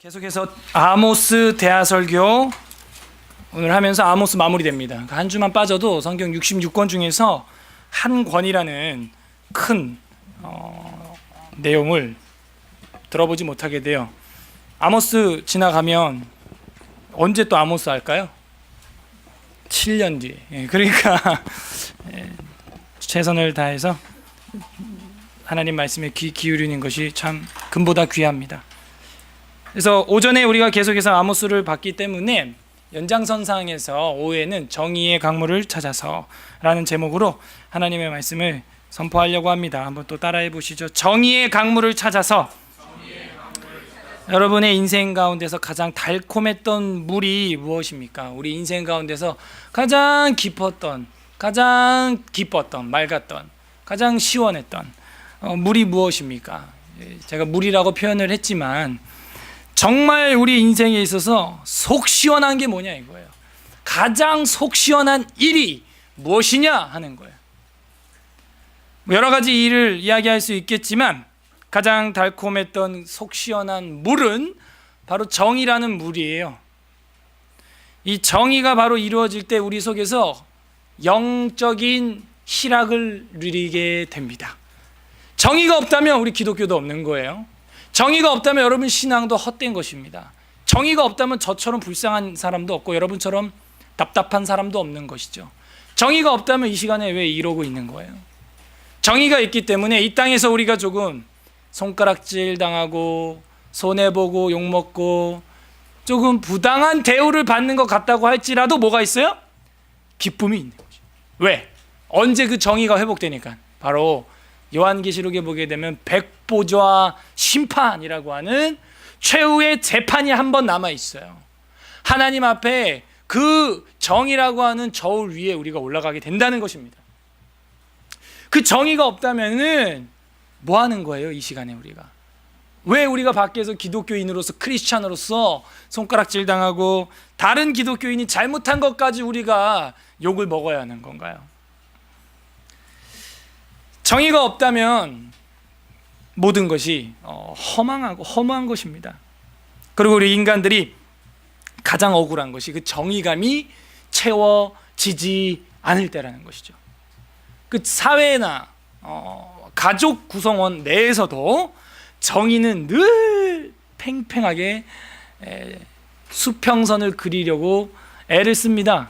계속해서 아모스 대하설교 오늘 하면서 아모스 마무리됩니다. 한 주만 빠져도 성경 66권 중에서 한 권이라는 큰 내용을 들어보지 못하게 돼요. 아모스 지나가면 언제 또 아모스 할까요? 7년 뒤에. 그러니까 최선을 다해서 하나님 말씀에 귀 기울이는 것이 참 금보다 귀합니다. 그래서 오전에 우리가 계속해서 아모스를 봤기 때문에 연장선상에서 오후에는 정의의 강물을 찾아서 라는 제목으로 하나님의 말씀을 선포하려고 합니다. 한번 또 따라해 보시죠. 정의의 강물을 찾아서. 여러분의 인생 가운데서 가장 달콤했던 물이 무엇입니까? 우리 인생 가운데서 가장 깊었던, 가장 기뻤던, 맑았던, 가장 시원했던 물이 무엇입니까? 제가 물이라고 표현을 했지만 정말 우리 인생에 있어서 속 시원한 게 뭐냐 이거예요. 가장 속 시원한 일이 무엇이냐 하는 거예요. 여러 가지 일을 이야기할 수 있겠지만 가장 달콤했던 속 시원한 물은 바로 정의라는 물이에요. 이 정의가 바로 이루어질 때 우리 속에서 영적인 희락을 누리게 됩니다. 정의가 없다면 우리 기독교도 없는 거예요. 정의가 없다면 여러분 신앙도 헛된 것입니다. 정의가 없다면 저처럼 불쌍한 사람도 없고 여러분처럼 답답한 사람도 없는 것이죠. 정의가 없다면 이 시간에 왜 이러고 있는 거예요? 정의가 있기 때문에 이 땅에서 우리가 조금 손가락질 당하고 손해보고 욕먹고 조금 부당한 대우를 받는 것 같다고 할지라도 뭐가 있어요? 기쁨이 있는 거죠. 왜? 언제 그 정의가 회복되니까? 바로 요한계시록에 보게 되면 백보좌 심판이라고 하는 최후의 재판이 한 번 남아 있어요. 하나님 앞에 그 정의라고 하는 저울 위에 우리가 올라가게 된다는 것입니다. 그 정의가 없다면은 뭐 하는 거예요? 이 시간에 우리가 왜 우리가 밖에서 기독교인으로서 크리스찬으로서 손가락질 당하고 다른 기독교인이 잘못한 것까지 우리가 욕을 먹어야 하는 건가요? 정의가 없다면 모든 것이 허무한 것입니다. 그리고 우리 인간들이 가장 억울한 것이 그 정의감이 채워지지 않을 때라는 것이죠. 그 사회나 가족 구성원 내에서도 정의는 늘 팽팽하게 수평선을 그리려고 애를 씁니다.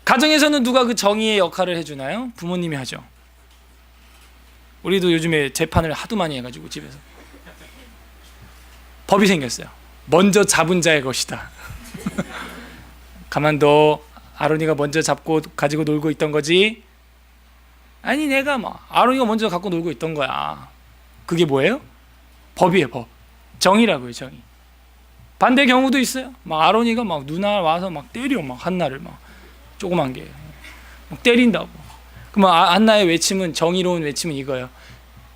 가정에서는 누가 그 정의의 역할을 해주나요? 부모님이 하죠. 우리도 요즘에 재판을 하도 많이 해가지고 집에서 법이 생겼어요. 먼저 잡은 자의 것이다. 가만둬. 아론이가 먼저 잡고 가지고 놀고 있던 거지. 아니 내가 아론이가 먼저 갖고 놀고 있던 거야. 그게 뭐예요? 법이에요. 법. 정의라고요. 정의. 반대 경우도 있어요. 아론이가 누나 와서 때려. 한나를 조그만 게 때린다고. 그럼 한나의 외침은, 정의로운 외침은 이거예요.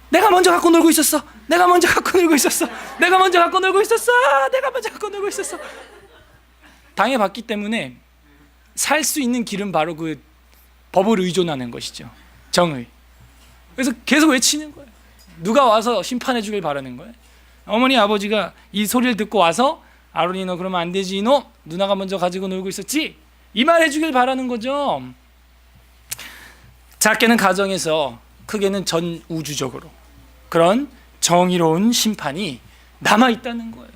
내가 먼저 갖고 놀고 있었어. 내가 먼저 갖고 놀고 있었어. 내가 먼저 갖고 놀고 있었어. 내가 먼저 갖고 놀고 있었어. 당해봤기 때문에 살 수 있는 길은 바로 그 법을 의존하는 것이죠. 정의. 그래서 계속 외치는 거예요. 누가 와서 심판해 주길 바라는 거예요. 어머니 아버지가 이 소리를 듣고 와서 아론이 너 그러면 안 되지 이놈. 누나가 먼저 가지고 놀고 있었지. 이 말 해주길 바라는 거죠. 작게는 가정에서, 크게는 전 우주적으로 그런 정의로운 심판이 남아있다는 거예요.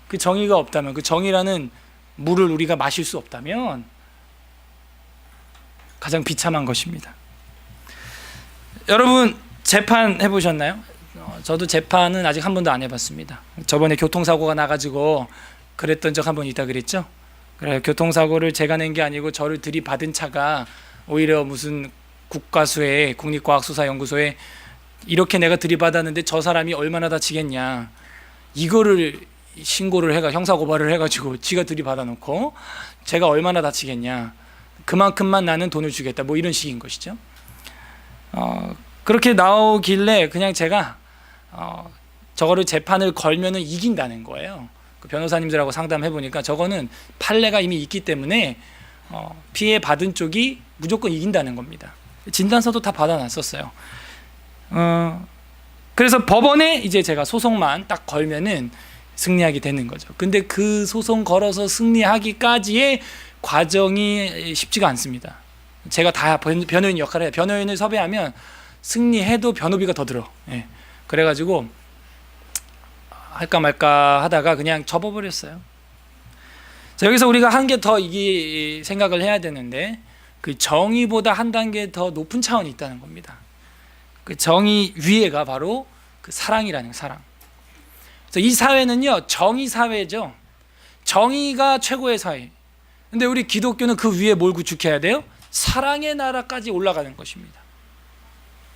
그 정의가 없다면, 그 정의라는 물을 우리가 마실 수 없다면 가장 비참한 것입니다. 여러분 재판 해보셨나요? 저도 재판은 아직 한 번도 안 해봤습니다. 저번에 교통사고가 나가지고 그랬던 적 한 번 있다 그랬죠? 그래, 교통사고를 제가 낸 게 아니고 저를 들이받은 차가 오히려 무슨 국가수에, 국립과학수사연구소에 이렇게 내가 들이받았는데 저 사람이 얼마나 다치겠냐, 이거를 신고를 형사고발을 해가지고 지가 들이받아 놓고 제가 얼마나 다치겠냐, 그만큼만 나는 돈을 주겠다, 이런 식인 것이죠. 그렇게 나오길래 그냥 제가 저거를 재판을 걸면은 이긴다는 거예요. 그 변호사님들하고 상담해 보니까 저거는 판례가 이미 있기 때문에 피해 받은 쪽이 무조건 이긴다는 겁니다. 진단서도 다 받아놨었어요. 그래서 법원에 이제 제가 소송만 딱 걸면은 승리하게 되는 거죠. 근데 그 소송 걸어서 승리하기까지의 과정이 쉽지가 않습니다. 제가 다 변호인 역할을 해요. 변호인을 섭외하면 승리해도 변호비가 더 들어. 예. 그래가지고 할까 말까 하다가 그냥 접어버렸어요. 자, 여기서 우리가 한 개 더 이 생각을 해야 되는데, 그 정의보다 한 단계 더 높은 차원이 있다는 겁니다. 그 정의 위에가 바로 그 사랑이라는 사랑. 그래서 이 사회는요, 정의 사회죠. 정의가 최고의 사회. 근데 우리 기독교는 그 위에 뭘 구축해야 돼요? 사랑의 나라까지 올라가는 것입니다.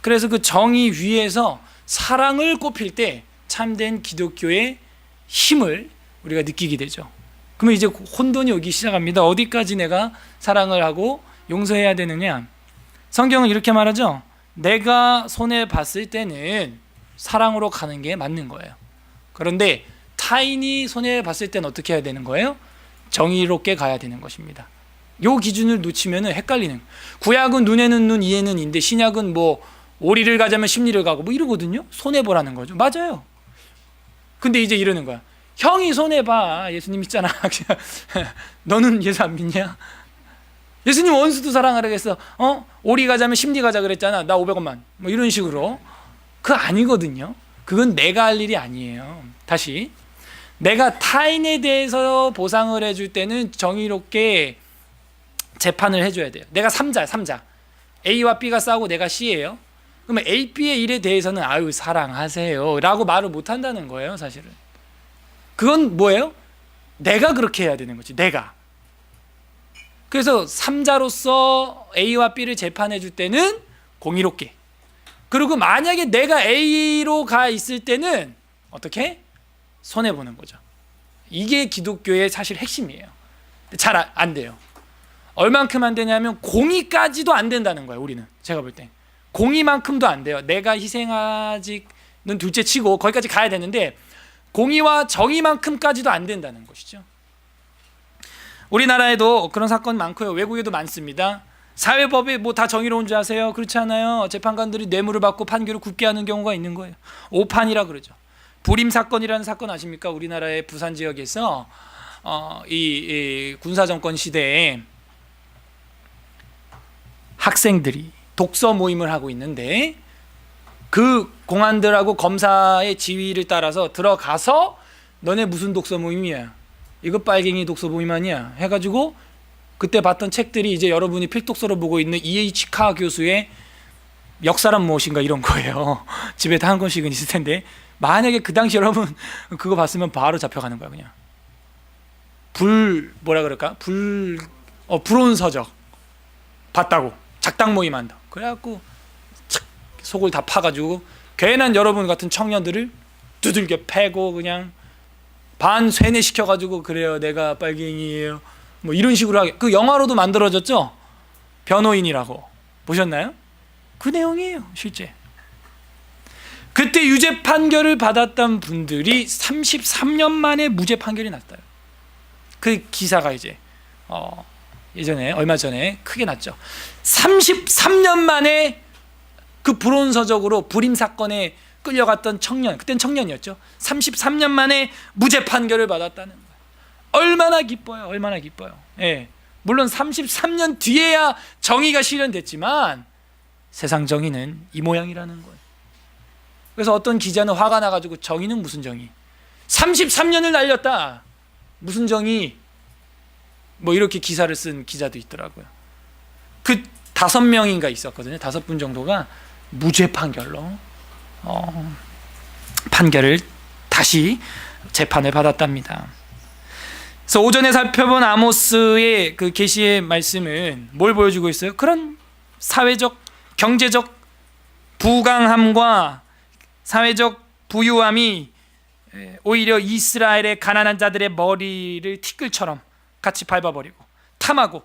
그래서 그 정의 위에서 사랑을 꼽힐 때 참된 기독교의 힘을 우리가 느끼게 되죠. 그러면 이제 혼돈이 오기 시작합니다. 어디까지 내가 사랑을 하고 용서해야 되느냐? 성경은 이렇게 말하죠. 내가 손해 봤을 때는 사랑으로 가는 게 맞는 거예요. 그런데 타인이 손해 봤을 때는 어떻게 해야 되는 거예요? 정의롭게 가야 되는 것입니다. 요 기준을 놓치면 헷갈리는. 구약은 눈에는 눈, 이에는 인데 신약은 뭐 오리를 가자면 십리를 가고 뭐 이러거든요. 손해보라는 거죠. 맞아요. 근데 이제 이러는 거야. 형이 손해봐. 예수님 있잖아. 너는 예수 안 믿냐? 예수님 원수도 사랑하라고 했어. 오리 가자면 십리 가자 그랬잖아. 나 500원만. 뭐 이런 식으로. 그거 아니거든요. 그건 내가 할 일이 아니에요. 다시. 내가 타인에 대해서 보상을 해줄 때는 정의롭게 재판을 해줘야 돼요. 내가 3자. A와 B가 싸우고 내가 C예요. 그러면 A, B의 일에 대해서는 아유 사랑하세요 라고 말을 못한다는 거예요. 사실은 그건 뭐예요? 내가 그렇게 해야 되는 거지. 내가. 그래서 3자로서 A와 B를 재판해 줄 때는 공의롭게, 그리고 만약에 내가 A로 가 있을 때는 어떻게? 손해보는 거죠. 이게 기독교의 사실 핵심이에요. 잘 안 돼요. 얼만큼 안 되냐면 공의까지도 안 된다는 거예요. 우리는. 제가 볼 때 공의만큼도 안 돼요. 내가 희생하지는 둘째 치고 거기까지 가야 되는데 공의와 정의만큼까지도 안 된다는 것이죠. 우리나라에도 그런 사건 많고요. 외국에도 많습니다. 사회법이 뭐 다 정의로운 줄 아세요? 그렇지 않아요. 재판관들이 뇌물을 받고 판결을 굽게 하는 경우가 있는 거예요. 오판이라 그러죠. 불임 사건이라는 사건 아십니까? 우리나라의 부산 지역에서 이 군사 정권 시대에 학생들이 독서 모임을 하고 있는데 그 공안들하고 검사의 지휘를 따라서 들어가서 너네 무슨 독서 모임이야? 이거 빨갱이 독서 모임 아니야? 해가지고 그때 봤던 책들이 이제 여러분이 필독서로 보고 있는 E.H. 카 교수의 역사란 무엇인가 이런 거예요. 집에 다 한 권씩은 있을 텐데 만약에 그 당시 여러분 그거 봤으면 바로 잡혀가는 거야. 그냥 불온 서적 봤다고 작당 모임 한다. 그래갖고 속을 다 파가지고 괜한 여러분 같은 청년들을 두들겨 패고 그냥 반 쇠뇌시켜가지고 그래요 내가 빨갱이에요 뭐 이런 식으로 하게. 그 영화로도 만들어졌죠. 변호인이라고 보셨나요? 그 내용이에요 실제. 그때 유죄 판결을 받았던 분들이 33년 만에 무죄 판결이 났어요. 그 기사가 이제 예전에 얼마 전에 크게 났죠. 33년 만에 그 불온서적으로 불임 사건에 끌려갔던 청년, 그땐 청년이었죠. 33년 만에 무죄 판결을 받았다는 거예요. 얼마나 기뻐요. 얼마나 기뻐요. 예. 물론 33년 뒤에야 정의가 실현됐지만 세상 정의는 이 모양이라는 거예요. 그래서 어떤 기자는 화가 나가지고 정의는 무슨 정의? 33년을 날렸다. 무슨 정의? 뭐 이렇게 기사를 쓴 기자도 있더라고요. 그 5명인가 있었거든요. 5분 정도가 무죄 판결로 판결을 다시 재판을 받았답니다. 그래서 오전에 살펴본 아모스의 그 계시의 말씀은 뭘 보여주고 있어요? 그런 사회적, 경제적 부강함과 사회적 부유함이 오히려 이스라엘의 가난한 자들의 머리를 티끌처럼 같이 밟아버리고 탐하고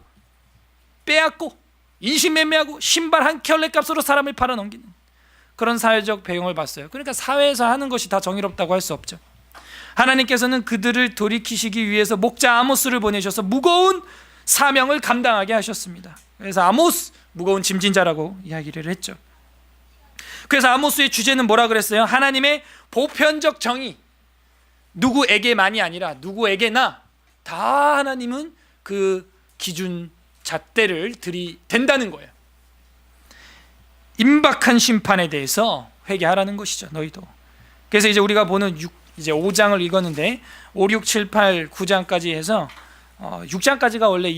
빼앗고 인신매매하고 신발 한 켤레 값으로 사람을 팔아넘기는 그런 사회적 배경을 봤어요. 그러니까 사회에서 하는 것이 다 정의롭다고 할 수 없죠. 하나님께서는 그들을 돌이키시기 위해서 목자 아모스를 보내셔서 무거운 사명을 감당하게 하셨습니다. 그래서 아모스 무거운 짐진 자라고 이야기를 했죠. 그래서 아모스의 주제는 뭐라 그랬어요? 하나님의 보편적 정의, 누구에게만이 아니라 누구에게나 다 하나님은 그 기준 잣대를 들이댄다는 거예요. 임박한 심판에 대해서 회개하라는 것이죠. 너희도. 그래서 이제 우리가 보는 이제 5장을 읽었는데 5, 6, 7, 8, 9장까지 해서 6장까지가 원래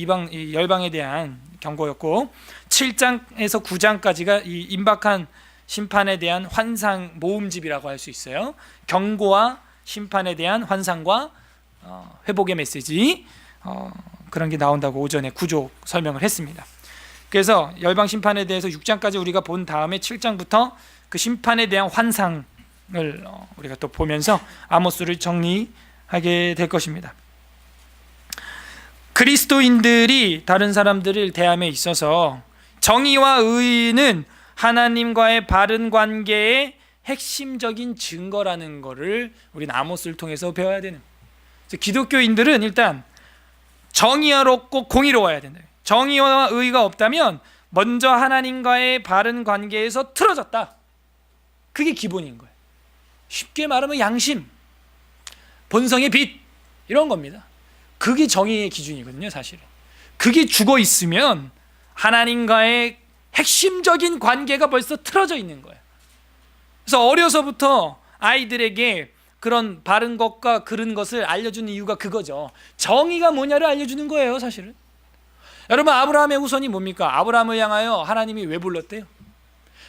열방에 대한 경고였고 7장에서 9장까지가 이 임박한 심판에 대한 환상 모음집이라고 할 수 있어요. 경고와 심판에 대한 환상과 회복의 메시지, 그런 게 나온다고 오전에 구조 설명을 했습니다. 그래서 열방 심판에 대해서 6장까지 우리가 본 다음에 7장부터 그 심판에 대한 환상을 우리가 또 보면서 아모스를 정리하게 될 것입니다. 그리스도인들이 다른 사람들을 대함에 있어서 정의와 의는 하나님과의 바른 관계의 핵심적인 증거라는 것을 우리는 아모스를 통해서 배워야 되는. 기독교인들은 일단 정의롭고 공의로워야 된다. 정의와 의가 없다면 먼저 하나님과의 바른 관계에서 틀어졌다. 그게 기본인 거예요. 쉽게 말하면 양심, 본성의 빛, 이런 겁니다. 그게 정의의 기준이거든요, 사실은. 그게 죽어 있으면 하나님과의 핵심적인 관계가 벌써 틀어져 있는 거예요. 그래서 어려서부터 아이들에게 그런 바른 것과 그른 것을 알려주는 이유가 그거죠. 정의가 뭐냐를 알려주는 거예요, 사실은. 여러분, 아브라함의 후손이 뭡니까? 아브라함을 향하여 하나님이 왜 불렀대요?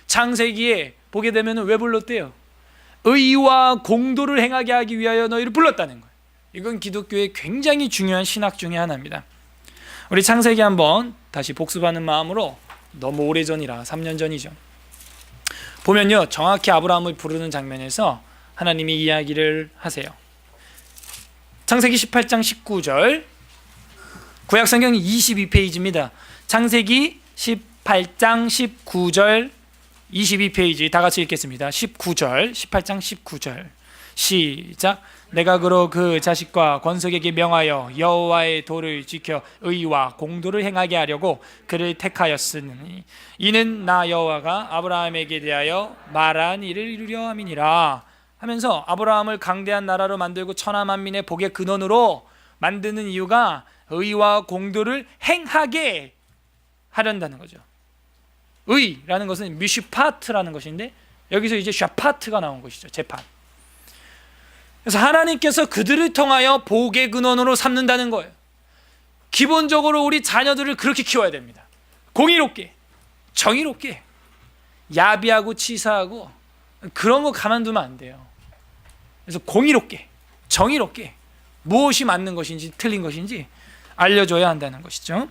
창세기에 보게 되면 왜 불렀대요? 의와 공도를 행하게 하기 위하여 너희를 불렀다는 거예요. 이건 기독교의 굉장히 중요한 신학 중에 하나입니다. 우리 창세기 한번 다시 복습하는 마음으로, 너무 오래전이라 3년 전이죠. 보면요, 정확히 아브라함을 부르는 장면에서 하나님이 이야기를 하세요. 창세기 18장 19절, 구약성경 22페이지입니다. 창세기 18장 19절 22페이지 다 같이 읽겠습니다. 19절, 18장 19절 시작. 내가 그로 그 자식과 권속에게 명하여 여호와의 도를 지켜 의와 공도를 행하게 하려고 그를 택하였으니 이는 나 여호와가 아브라함에게 대하여 말한 일을 이루려 함이니라 하면서 아브라함을 강대한 나라로 만들고 천하 만민의 복의 근원으로 만드는 이유가 의와 공도를 행하게 하려는 거죠. 의라는 것은 미슈파트라는 것인데 여기서 이제 샤파트가 나온 것이죠. 재판. 그래서 하나님께서 그들을 통하여 복의 근원으로 삼는다는 거예요. 기본적으로 우리 자녀들을 그렇게 키워야 됩니다. 공의롭게, 정의롭게, 야비하고 치사하고 그런 거 가만두면 안 돼요. 그래서 공의롭게, 정의롭게 무엇이 맞는 것인지 틀린 것인지 알려줘야 한다는 것이죠.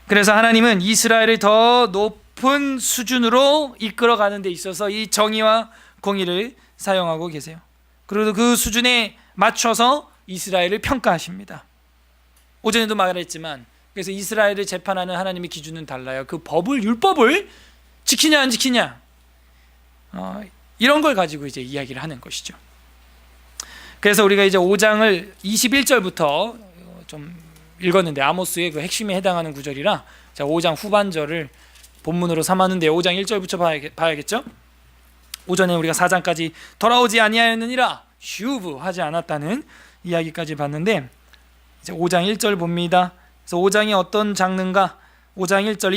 그래서 하나님은 이스라엘을 더 높은 수준으로 이끌어가는 데 있어서 이 정의와 공의를 사용하고 계세요. 그리고 그 수준에 맞춰서 이스라엘을 평가하십니다. 오전에도 말했지만, 그래서 이스라엘을 재판하는 하나님의 기준은 달라요. 그 율법을 지키냐 안 지키냐, 이런 걸 가지고 이제 이야기를 하는 것이죠. 그래서 우리가 이제 5장을 21절부터 좀 읽었는데 아모스의 그 핵심에 해당하는 구절이라, 자 5장 후반절을 본문으로 삼았는데 5장 1절부터 봐야겠죠? 오전에 우리가 4장까지 돌아오지 아니하였느니라 슈브 하지 않았다는 이야기까지 봤는데, 이제 5장 1절 봅니다. 그래서 5장이 어떤 장르인가? 5장 1절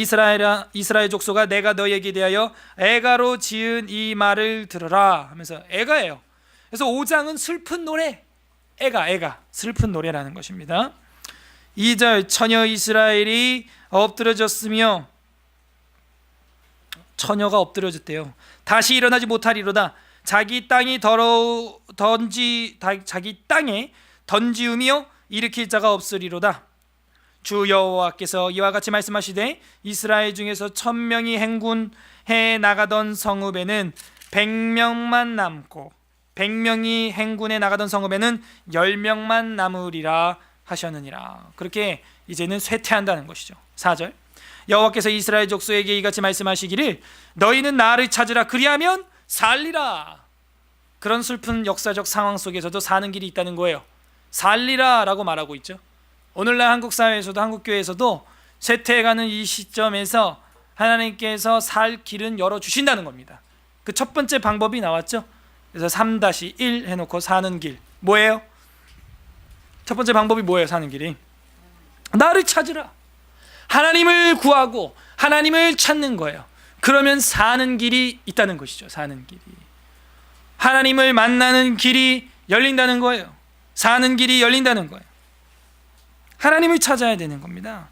이스라엘 족속아 내가 너에게 대하여 애가로 지은 이 말을 들으라 하면서 애가예요. 그래서 5장은 슬픈 노래, 애가 슬픈 노래라는 것입니다. 2절 처녀 이스라엘이 엎드러졌으며, 처녀가 엎드려졌대요. 다시 일어나지 못하리로다. 자기 땅에 던지우며 일으킬 자가 없으리로다. 주 여호와께서 이와 같이 말씀하시되 이스라엘 중에서 1000명이 행군해 나가던 성읍에는 100명만 남고 100명이 행군해 나가던 성읍에는 10명만 남으리라 하셨느니라. 그렇게 이제는 쇠퇴한다는 것이죠. 4절 여호와께서 이스라엘 족속에게 이같이 말씀하시기를 너희는 나를 찾으라 그리하면 살리라. 그런 슬픈 역사적 상황 속에서도 사는 길이 있다는 거예요. 살리라 라고 말하고 있죠. 오늘날 한국 사회에서도 한국 교회에서도 쇠퇴해가는 이 시점에서 하나님께서 살 길은 열어주신다는 겁니다. 그 첫 번째 방법이 나왔죠. 그래서 3-1 해놓고 사는 길 뭐예요? 첫 번째 방법이 뭐예요? 사는 길이 나를 찾으라. 하나님을 구하고 하나님을 찾는 거예요. 그러면 사는 길이 있다는 것이죠. 사는 길이 하나님을 만나는 길이 열린다는 거예요. 사는 길이 열린다는 거예요. 하나님을 찾아야 되는 겁니다.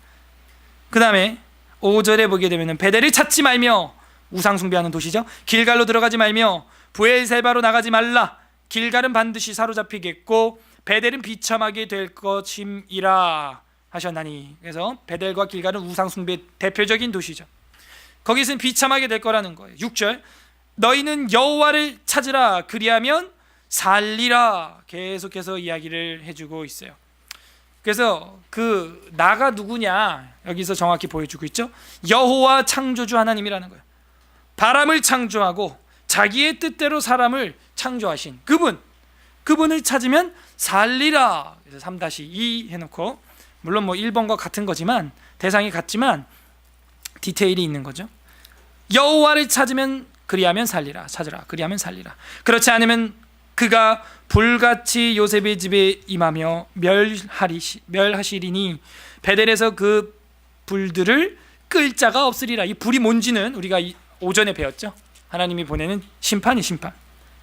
그 다음에 5절에 보게 되면 베델을 찾지 말며, 우상 숭배하는 도시죠. 길갈로 들어가지 말며 브엘세바로 나가지 말라. 길갈은 반드시 사로잡히겠고 베델은 비참하게 될 것임이라 하셨나니. 그래서 베델과 길갈은 우상 숭배 대표적인 도시죠. 거기서는 비참하게 될 거라는 거예요. 6절 너희는 여호와를 찾으라 그리하면 살리라. 계속해서 이야기를 해주고 있어요. 그래서 그 나가 누구냐 여기서 정확히 보여주고 있죠. 여호와 창조주 하나님이라는 거예요. 바람을 창조하고 자기의 뜻대로 사람을 창조하신 그분을 찾으면 살리라. 그래서 3-2 해놓고, 물론 뭐 1번과 같은 거지만 대상이 같지만 디테일이 있는 거죠. 여호와를 찾으면 그리하면 살리라. 찾으라 그리하면 살리라. 그렇지 않으면 그가 불같이 요셉의 집에 임하며 멸하시리니 베델에서 그 불들을 끌 자가 없으리라. 이 불이 뭔지는 우리가 오전에 배웠죠. 하나님이 보내는 심판이 심판.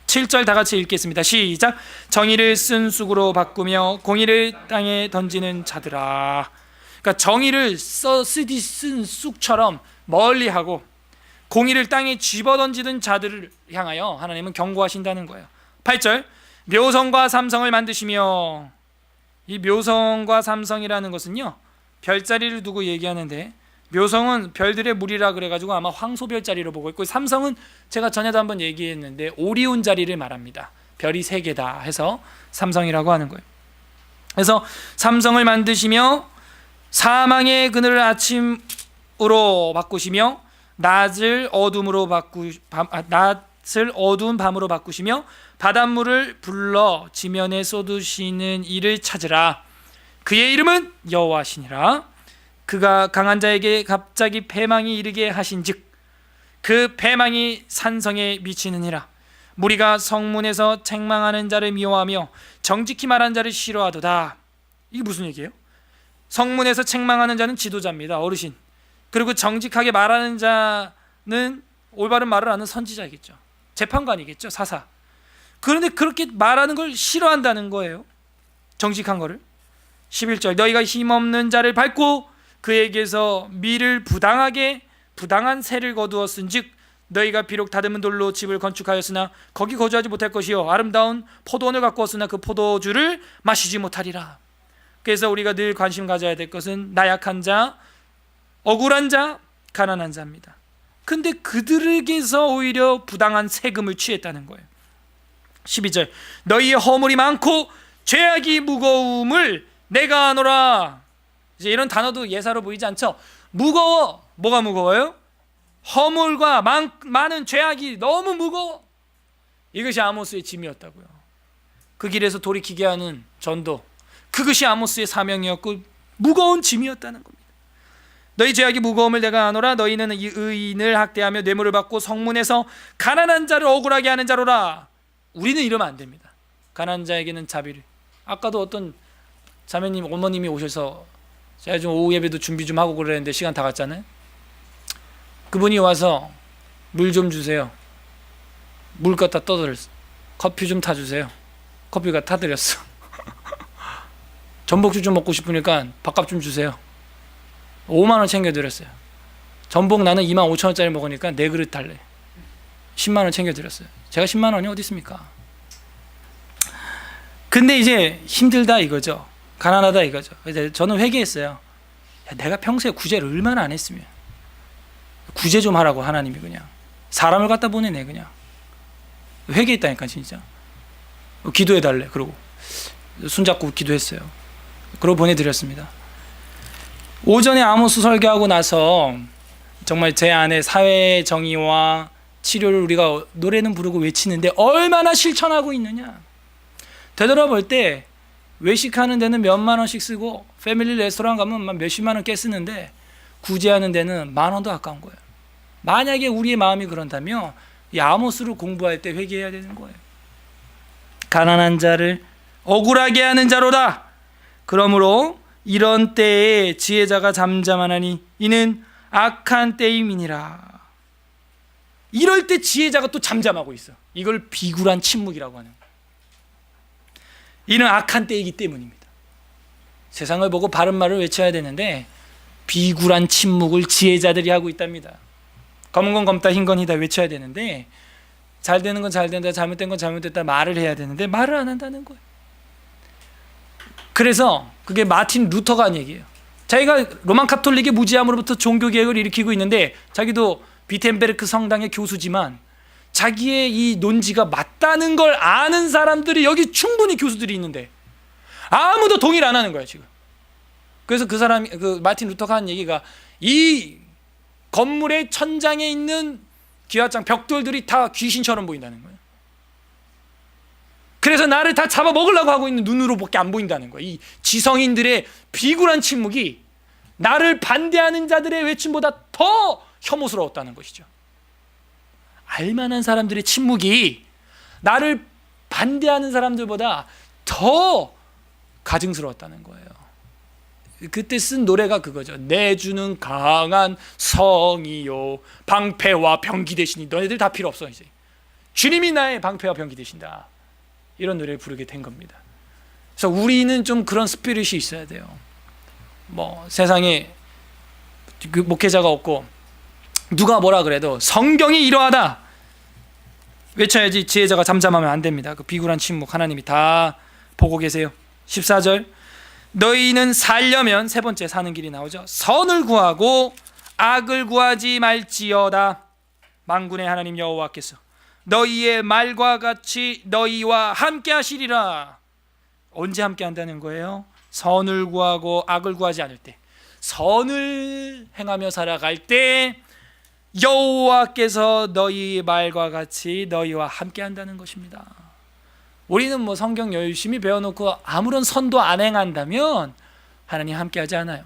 7절 다 같이 읽겠습니다. 시작. 정의를 쓴 쑥으로 바꾸며 공의를 땅에 던지는 자들아. 그러니까 정의를 쓴 쑥처럼 멀리하고 공의를 땅에 집어던지는 자들을 향하여 하나님은 경고하신다는 거예요. 8절 묘성과 삼성을 만드시며, 이 묘성과 삼성이라는 것은요 별자리를 두고 얘기하는데, 묘성은 별들의 무리라 그래가지고 아마 황소별자리로 보고 있고, 삼성은 제가 전에도 한번 얘기했는데 오리온 자리를 말합니다. 별이 3개다 해서 삼성이라고 하는 거예요. 그래서 삼성을 만드시며 사망의 그늘을 아침으로 바꾸시며 낮을 어두운 밤으로 바꾸시며 바닷물을 불러 지면에 쏟으시는 이를 찾으라. 그의 이름은 여호와시니라. 그가 강한 자에게 갑자기 패망이 이르게 하신즉 그 패망이 산성에 미치느니라. 무리가 성문에서 책망하는 자를 미워하며 정직히 말하는 자를 싫어하도다. 이게 무슨 얘기예요? 성문에서 책망하는 자는 지도자입니다. 어르신. 그리고 정직하게 말하는 자는 올바른 말을 하는 선지자이겠죠. 재판관이겠죠. 사사. 그런데 그렇게 말하는 걸 싫어한다는 거예요. 정직한 거를. 11절 너희가 힘없는 자를 밟고 그에게서 밀을 부당한 세를 거두었은즉 너희가 비록 다듬은 돌로 집을 건축하였으나 거기 거주하지 못할 것이요 아름다운 포도원을 가꾸었으나 그 포도주를 마시지 못하리라. 그래서 우리가 늘 관심 가져야 될 것은 나약한 자, 억울한 자, 가난한 자입니다. 근데 그들에게서 오히려 부당한 세금을 취했다는 거예요. 12절 너희의 허물이 많고 죄악이 무거움을 내가 아노라. 이제 이런 단어도 예사로 보이지 않죠? 무거워. 뭐가 무거워요? 허물과 많은 죄악이 너무 무거워. 이것이 아모스의 짐이었다고요. 그 길에서 돌이키게 하는 전도, 그것이 아모스의 사명이었고 무거운 짐이었다는 겁니다. 너희 죄악이 무거움을 내가 아노라. 너희는 이 의인을 학대하며 뇌물을 받고 성문에서 가난한 자를 억울하게 하는 자로라. 우리는 이러면 안 됩니다. 가난한 자에게는 자비를. 아까도 어떤 자매님, 어머님이 오셔서 제가 좀 오후 예배도 준비 좀 하고 그러는데 시간 다 갔잖아요. 그분이 와서 물 좀 주세요. 물 갖다 떠드렸어. 커피 좀 타주세요. 커피가 타드렸어. 전복죽 좀 먹고 싶으니까 밥값 좀 주세요. 5만 원 챙겨드렸어요. 전복 나는 2만 5천 원짜리 먹으니까 4그릇 달래. 10만 원 챙겨드렸어요. 제가 10만 원이 어디 있습니까? 근데 이제 힘들다 이거죠. 가난하다 이거죠. 그래서 저는 회개했어요. 야, 내가 평소에 구제를 얼마나 안 했으면. 구제 좀 하라고 하나님이 그냥. 사람을 갖다 보내네 그냥. 회개했다니까 진짜. 기도해달래. 그러고 손잡고 기도했어요. 그러고 보내드렸습니다. 오전에 아모스 설교하고 나서 정말 제 안에 사회 정의와 치료를 우리가 노래는 부르고 외치는데 얼마나 실천하고 있느냐. 되돌아볼 때 외식하는 데는 몇만 원씩 쓰고 패밀리 레스토랑 가면 몇십만 원 깨 쓰는데 구제하는 데는 만 원도 아까운 거예요. 만약에 우리의 마음이 그런다면 이 아모스를 공부할 때 회개해야 되는 거예요. 가난한 자를 억울하게 하는 자로다. 그러므로 이런 때에 지혜자가 잠잠하나니 이는 악한 때임이니라. 이럴 때 지혜자가 또 잠잠하고 있어. 이걸 비굴한 침묵이라고 하는 거예요. 이는 악한 때이기 때문입니다. 세상을 보고 바른 말을 외쳐야 되는데 비굴한 침묵을 지혜자들이 하고 있답니다. 검은 건 검다 흰 건 희다 외쳐야 되는데 잘 되는 건 잘 된다, 잘못된 건 잘못됐다 말을 해야 되는데 말을 안 한다는 거예요. 그래서 그게 마틴 루터가 한 얘기예요. 자기가 로만 카톨릭의 무지함으로부터 종교개혁을 일으키고 있는데 자기도 비텐베르크 성당의 교수지만 자기의 이 논지가 맞다는 걸 아는 사람들이 여기 충분히 교수들이 있는데 아무도 동의를 안 하는 거야 지금. 그래서 그 사람이 그 마틴 루터가 한 얘기가 이 건물의 천장에 있는 기와장 벽돌들이 다 귀신처럼 보인다는 거예요. 그래서 나를 다 잡아먹으려고 하고 있는 눈으로밖에 안 보인다는 거예요. 이 지성인들의 비굴한 침묵이 나를 반대하는 자들의 외침보다 더 혐오스러웠다는 것이죠. 알만한 사람들의 침묵이 나를 반대하는 사람들보다 더 가증스러웠다는 거예요. 그때 쓴 노래가 그거죠. 내주는 강한 성이요 방패와 병기 되시니 너네들 다 필요 없어. 이제 주님이 나의 방패와 병기 되신다. 이런 노래를 부르게 된 겁니다. 그래서 우리는 좀 그런 스피릿이 있어야 돼요. 뭐 세상에 그 목회자가 없고 누가 뭐라 그래도 성경이 이러하다 외쳐야지. 지혜자가 잠잠하면 안 됩니다. 그 비굴한 침묵 하나님이 다 보고 계세요. 14절 너희는 살려면 세 번째 사는 길이 나오죠. 선을 구하고 악을 구하지 말지어다. 만군의 하나님 여호와께서 너희의 말과 같이 너희와 함께 하시리라. 언제 함께 한다는 거예요? 선을 구하고 악을 구하지 않을 때, 선을 행하며 살아갈 때 여호와께서 너희 말과 같이 너희와 함께 한다는 것입니다. 우리는 뭐 성경 열심히 배워놓고 아무런 선도 안 행한다면 하나님 함께 하지 않아요.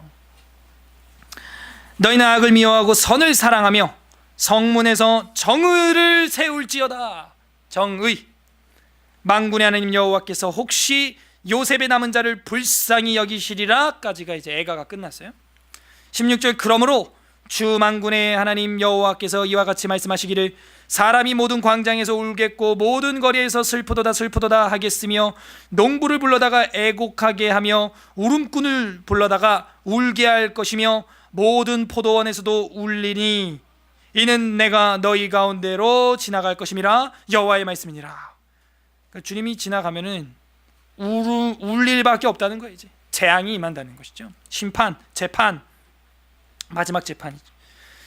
너희는 악을 미워하고 선을 사랑하며 성문에서 정의를 세울지어다. 정의. 만군의 하나님 여호와께서 혹시 요셉의 남은 자를 불쌍히 여기시리라까지가 이제 애가가 끝났어요. 16절 그러므로 주 만군의 하나님 여호와께서 이와 같이 말씀하시기를 사람이 모든 광장에서 울겠고 모든 거리에서 슬프도다 슬프도다 하겠으며 농부를 불러다가 애곡하게 하며 울음꾼을 불러다가 울게 할 것이며 모든 포도원에서도 울리니 이는 내가 너희 가운데로 지나갈 것임이라 여호와의 말씀이니라. 그러니까 주님이 지나가면은 울 일밖에 없다는 거예요. 이제 재앙이 임한다는 것이죠. 심판, 재판, 마지막 재판이죠.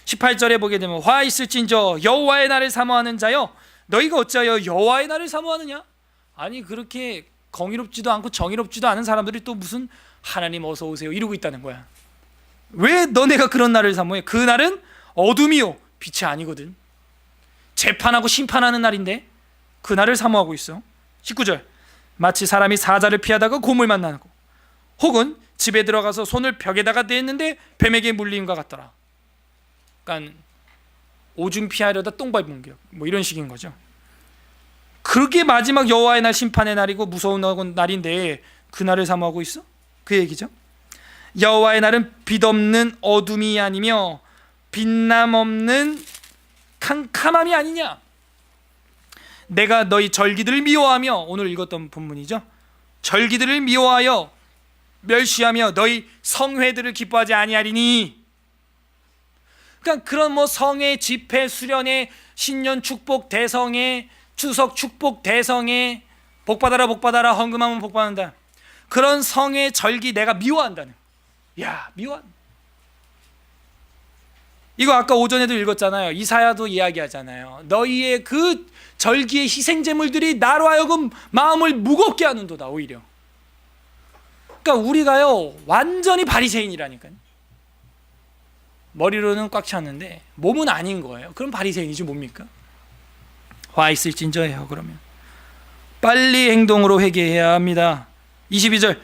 18절에 보게 되면 화 있을진저 여호와의 날을 사모하는 자여 너희가 어찌하여 여호와의 날을 사모하느냐. 아니 그렇게 공의롭지도 않고 정의롭지도 않은 사람들이 또 무슨 하나님 어서 오세요 이러고 있다는 거야. 왜 너네가 그런 날을 사모해? 그 날은 어둠이요 빛이 아니거든. 재판하고 심판하는 날인데 그 날을 사모하고 있어. 19절 마치 사람이 사자를 피하다가 곰을 만나고 혹은 집에 들어가서 손을 벽에다가 대했는데 뱀에게 물림과 같더라. 그러니까 오줌 피하려다 똥 밟은 격 뭐 이런 식인 거죠. 그게 마지막 여호와의 날 심판의 날이고 무서운 날인데 그 날을 사모하고 있어? 그 얘기죠. 여호와의 날은 빛없는 어둠이 아니며 빛남 없는 캄캄함이 아니냐. 내가 너희 절기들을 미워하며 오늘 읽었던 본문이죠. 절기들을 미워하여 멸시하며 너희 성회들을 기뻐하지 아니하리니. 그러니까 그런 뭐 성회, 집회, 수련회, 신년 축복 대성회, 추석 축복 대성회, 복받아라 복받아라 헌금하면 복받는다. 그런 성회 절기 내가 미워한다는. 야 미워. 이거 아까 오전에도 읽었잖아요. 이사야도 이야기하잖아요. 너희의 그 절기의 희생제물들이 나로 하여금 마음을 무겁게 하는도다. 오히려 그러니까 우리가요 완전히 바리새인이라니까요. 머리로는 꽉 찼는데 몸은 아닌 거예요. 그럼 바리새인이지 뭡니까? 화 있을진저예요. 그러면 빨리 행동으로 회개해야 합니다. 22절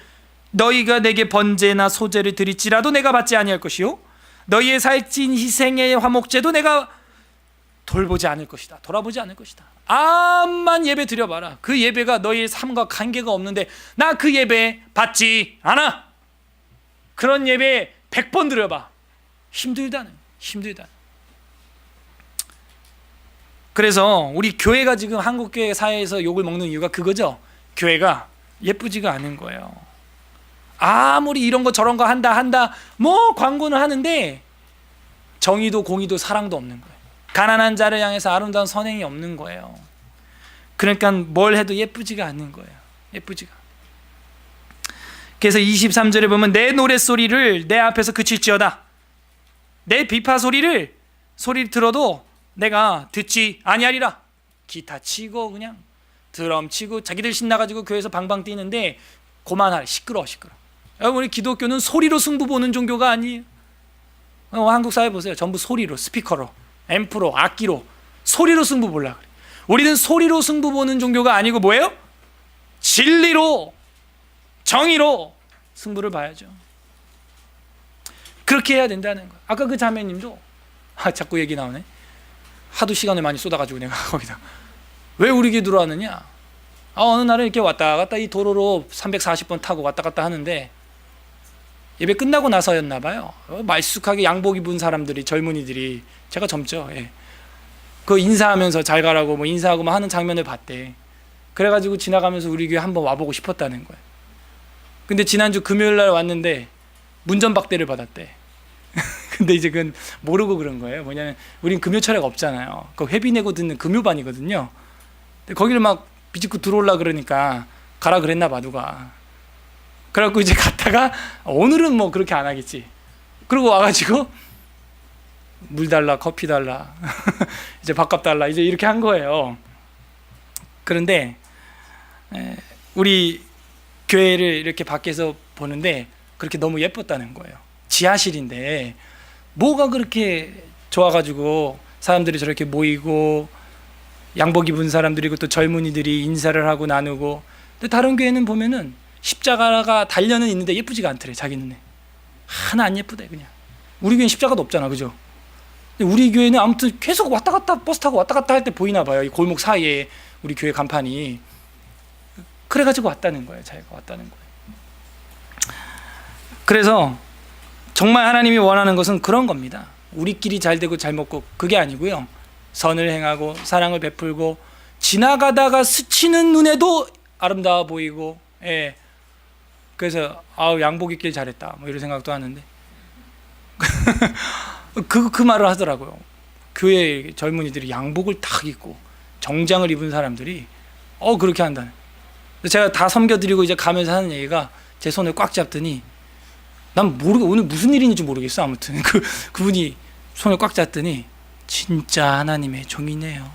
너희가 내게 번제나 소제를 드릴지라도 내가 받지 아니할 것이요 너희의 살찐 희생의 화목제도 내가 돌보지 않을 것이다. 돌아보지 않을 것이다. 암만 예배 드려봐라. 그 예배가 너희의 삶과 관계가 없는데 나 그 예배 받지 않아. 그런 예배 100번 드려봐. 힘들다. 그래서 우리 교회가 지금 한국교회 사회에서 욕을 먹는 이유가 그거죠. 교회가 예쁘지가 않은 거예요. 아무리 이런 거 저런 거 한다 뭐 광고는 하는데 정의도 공의도 사랑도 없는 거예요. 가난한 자를 향해서 아름다운 선행이 없는 거예요. 그러니까 뭘 해도 예쁘지가 않는 거예요. 예쁘지가. 그래서 23절에 보면 내 노랫소리를 내 앞에서 그칠지어다. 내 비파 소리를 들어도 내가 듣지 아니하리라. 기타 치고 그냥 드럼 치고 자기들 신나가지고 교회에서 방방 뛰는데 그만하래. 시끄러워. 여러분 우리 기독교는 소리로 승부 보는 종교가 아니에요. 한국 사회 보세요. 전부 소리로, 스피커로, 앰프로, 악기로 소리로 승부 보려고 그래. 우리는 소리로 승부 보는 종교가 아니고 뭐예요? 진리로, 정의로 승부를 봐야죠. 그렇게 해야 된다는 거예요. 아까 그 자매님도 자꾸 얘기 나오네. 하도 시간을 많이 쏟아가지고 내가 거기다 왜 우리 교회 들어왔느냐. 어느 날은 이렇게 왔다 갔다 이 도로로 340번 타고 왔다 갔다 하는데 예배 끝나고 나서였나 봐요. 말쑥하게 양복 입은 사람들이, 젊은이들이, 제가 젊죠. 예. 그 인사하면서 잘 가라고 뭐 인사하고 뭐 하는 장면을 봤대. 그래가지고 지나가면서 우리 교회 한번 와보고 싶었다는 거예요. 근데 지난주 금요일 날 왔는데 문전박대를 받았대. 근데 이제 그건 모르고 그런 거예요. 뭐냐면 우린 금요 철회가 없잖아요. 그 회비 내고 듣는 금요반이거든요. 근데 거기를 막 비집고 들어올라 그러니까 가라 그랬나 봐 누가. 그래갖고 이제 갔다가 오늘은 뭐 그렇게 안 하겠지. 그러고 와가지고 물 달라, 커피 달라, 이제 밥값 달라, 이제 이렇게 한 거예요. 그런데 우리 교회를 이렇게 밖에서 보는데 그렇게 너무 예뻤다는 거예요. 지하실인데 뭐가 그렇게 좋아가지고 사람들이 저렇게 모이고 양복 입은 사람들이고 또 젊은이들이 인사를 하고 나누고. 근데 다른 교회는 보면은 십자가가 달려는 있는데 예쁘지가 않더래. 자기 눈에 하나 안 예쁘대. 그냥 우리 교회는 십자가도 없잖아, 그죠? 근데 우리 교회는 아무튼 계속 왔다 갔다 버스 타고 왔다 갔다 할 때 보이나 봐요. 이 골목 사이에 우리 교회 간판이. 그래가지고 왔다는 거예요. 자기가 왔다는 거예요. 그래서 정말 하나님이 원하는 것은 그런 겁니다. 우리끼리 잘 되고 잘 먹고 그게 아니고요. 선을 행하고 사랑을 베풀고 지나가다가 스치는 눈에도 아름다워 보이고. 예. 그래서 양복 입길 잘했다 뭐 이런 생각도 하는데 그 말을 하더라고요. 교회 젊은이들이 양복을 딱 입고 정장을 입은 사람들이 그렇게 한다는. 제가 다 섬겨드리고 이제 가면서 하는 얘기가 제 손을 꽉 잡더니 난 모르고 오늘 무슨 일인지 모르겠어. 아무튼 그분이 손을 꽉 잡더니 진짜 하나님의 종이네요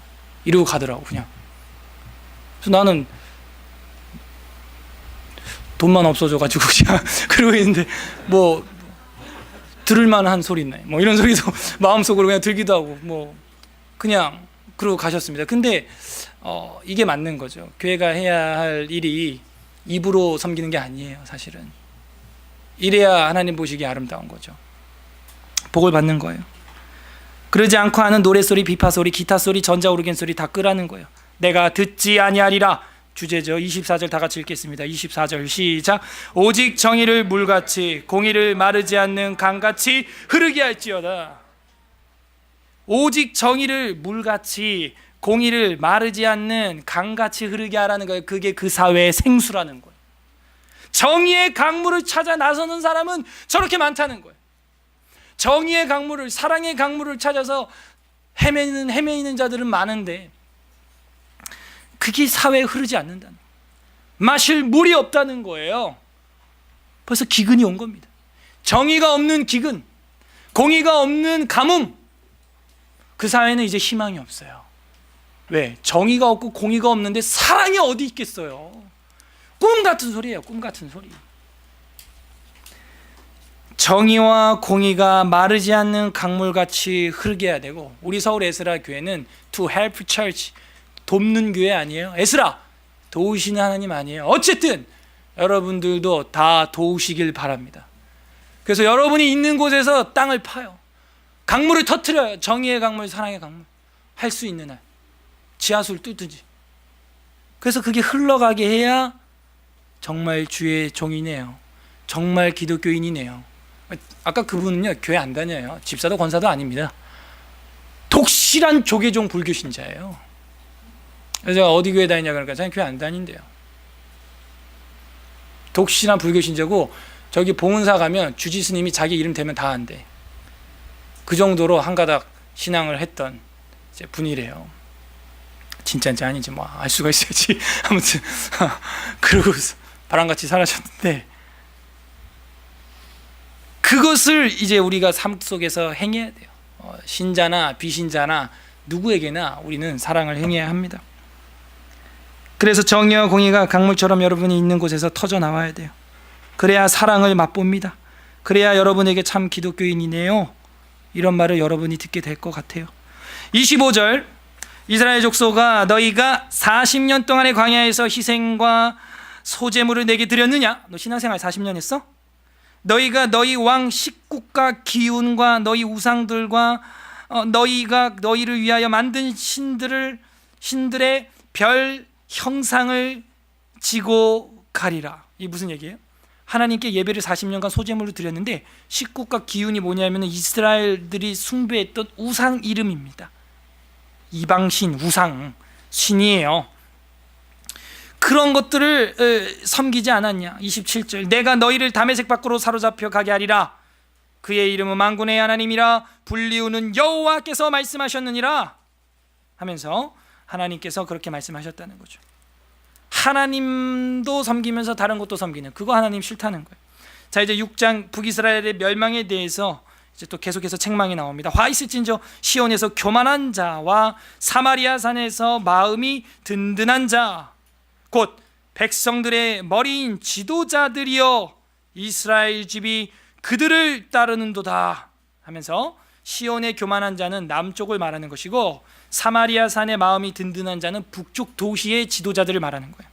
이러고 가더라고. 그냥. 그래서 나는 돈만 없어져가지고 그냥 그러고 있는데 뭐 들을만한 소리네 뭐 이런 소리도 마음속으로 그냥 들기도 하고 뭐 그냥 그러고 가셨습니다. 근데 이게 맞는 거죠. 교회가 해야 할 일이 입으로 섬기는 게 아니에요. 사실은 이래야 하나님 보시기에 아름다운 거죠. 복을 받는 거예요. 그러지 않고 하는 노랫소리, 비파소리, 기타소리, 전자오르겐소리 다 끄라는 거예요. 내가 듣지 아니하리라. 주제죠. 24절 다 같이 읽겠습니다. 24절 시작. 오직 정의를 물같이 공의를 마르지 않는 강같이 흐르게 할지어다. 오직 정의를 물같이 공의를 마르지 않는 강같이 흐르게 하라는 거예요. 그게 그 사회의 생수라는 거예요. 정의의 강물을 찾아 나서는 사람은 저렇게 많다는 거예요. 정의의 강물을, 사랑의 강물을 찾아서 헤매이는 자들은 많은데 그게 사회에 흐르지 않는다는 거예요. 마실 물이 없다는 거예요. 벌써 기근이 온 겁니다. 정의가 없는 기근, 공의가 없는 가뭄. 그 사회는 이제 희망이 없어요. 왜? 정의가 없고 공의가 없는데 사랑이 어디 있겠어요? 꿈 같은 소리예요. 꿈 같은 소리. 정의와 공의가 마르지 않는 강물같이 흐르게 해야 되고, 우리 서울 에스라 교회는 to help church, 돕는 교회 아니에요. 에스라 도우시는 하나님 아니에요. 어쨌든 여러분들도 다 도우시길 바랍니다. 그래서 여러분이 있는 곳에서 땅을 파요. 강물을 터뜨려요. 정의의 강물, 사랑의 강물. 할 수 있는 한 지하수를 뚫든지. 그래서 그게 흘러가게 해야 정말 주의 종이네요. 정말 기독교인이네요. 아까 그분은요, 교회 안 다녀요. 집사도 권사도 아닙니다. 독실한 조계종 불교 신자예요. 그래서 제가 어디 교회 다니냐 그러니까 저는 교회 안 다닌대요. 독실한 불교 신자고, 저기 봉은사 가면 주지 스님이 자기 이름 대면 다 한대. 그 정도로 한가닥 신앙을 했던 이제 분이래요. 진짜인지 아닌지 뭐 알 수가 있어야지. 아무튼 그러고 바람같이 살아셨는데, 그것을 이제 우리가 삶 속에서 행해야 돼요. 신자나 비신자나 누구에게나 우리는 사랑을 행해야 합니다. 그래서 정의와 공의가 강물처럼 여러분이 있는 곳에서 터져 나와야 돼요. 그래야 사랑을 맛봅니다. 그래야 여러분에게 참 기독교인이네요, 이런 말을 여러분이 듣게 될 것 같아요. 25절, 이스라엘 족속아, 너희가 40년 동안의 광야에서 희생과 소제물을 내게 드렸느냐? 너 신앙생활 40년 했어? 너희가 너희 왕 식국과 기운과 너희 우상들과 너희가 너희를 위하여 만든 신들의 별 형상을 지고 가리라. 이게 무슨 얘기예요? 하나님께 예배를 40년간 소제물로 드렸는데, 식국과 기운이 뭐냐면 이스라엘들이 숭배했던 우상 이름입니다. 이방신, 우상, 신이에요. 그런 것들을 섬기지 않았냐? 27절, 내가 너희를 다메섹 밖으로 사로잡혀 가게 하리라. 그의 이름은 만군의 하나님이라 불리우는 여호와께서 말씀하셨느니라 하면서 하나님께서 그렇게 말씀하셨다는 거죠. 하나님도 섬기면서 다른 것도 섬기는, 그거 하나님 싫다는 거예요. 자, 이제 6장 북이스라엘의 멸망에 대해서 이제 또 계속해서 책망이 나옵니다. 화 있을진저 시온에서 교만한 자와 사마리아 산에서 마음이 든든한 자, 곧 백성들의 머리인 지도자들이여 이스라엘 집이 그들을 따르는도다 하면서, 시온의 교만한 자는 남쪽을 말하는 것이고 사마리아 산의 마음이 든든한 자는 북쪽 도시의 지도자들을 말하는 거예요.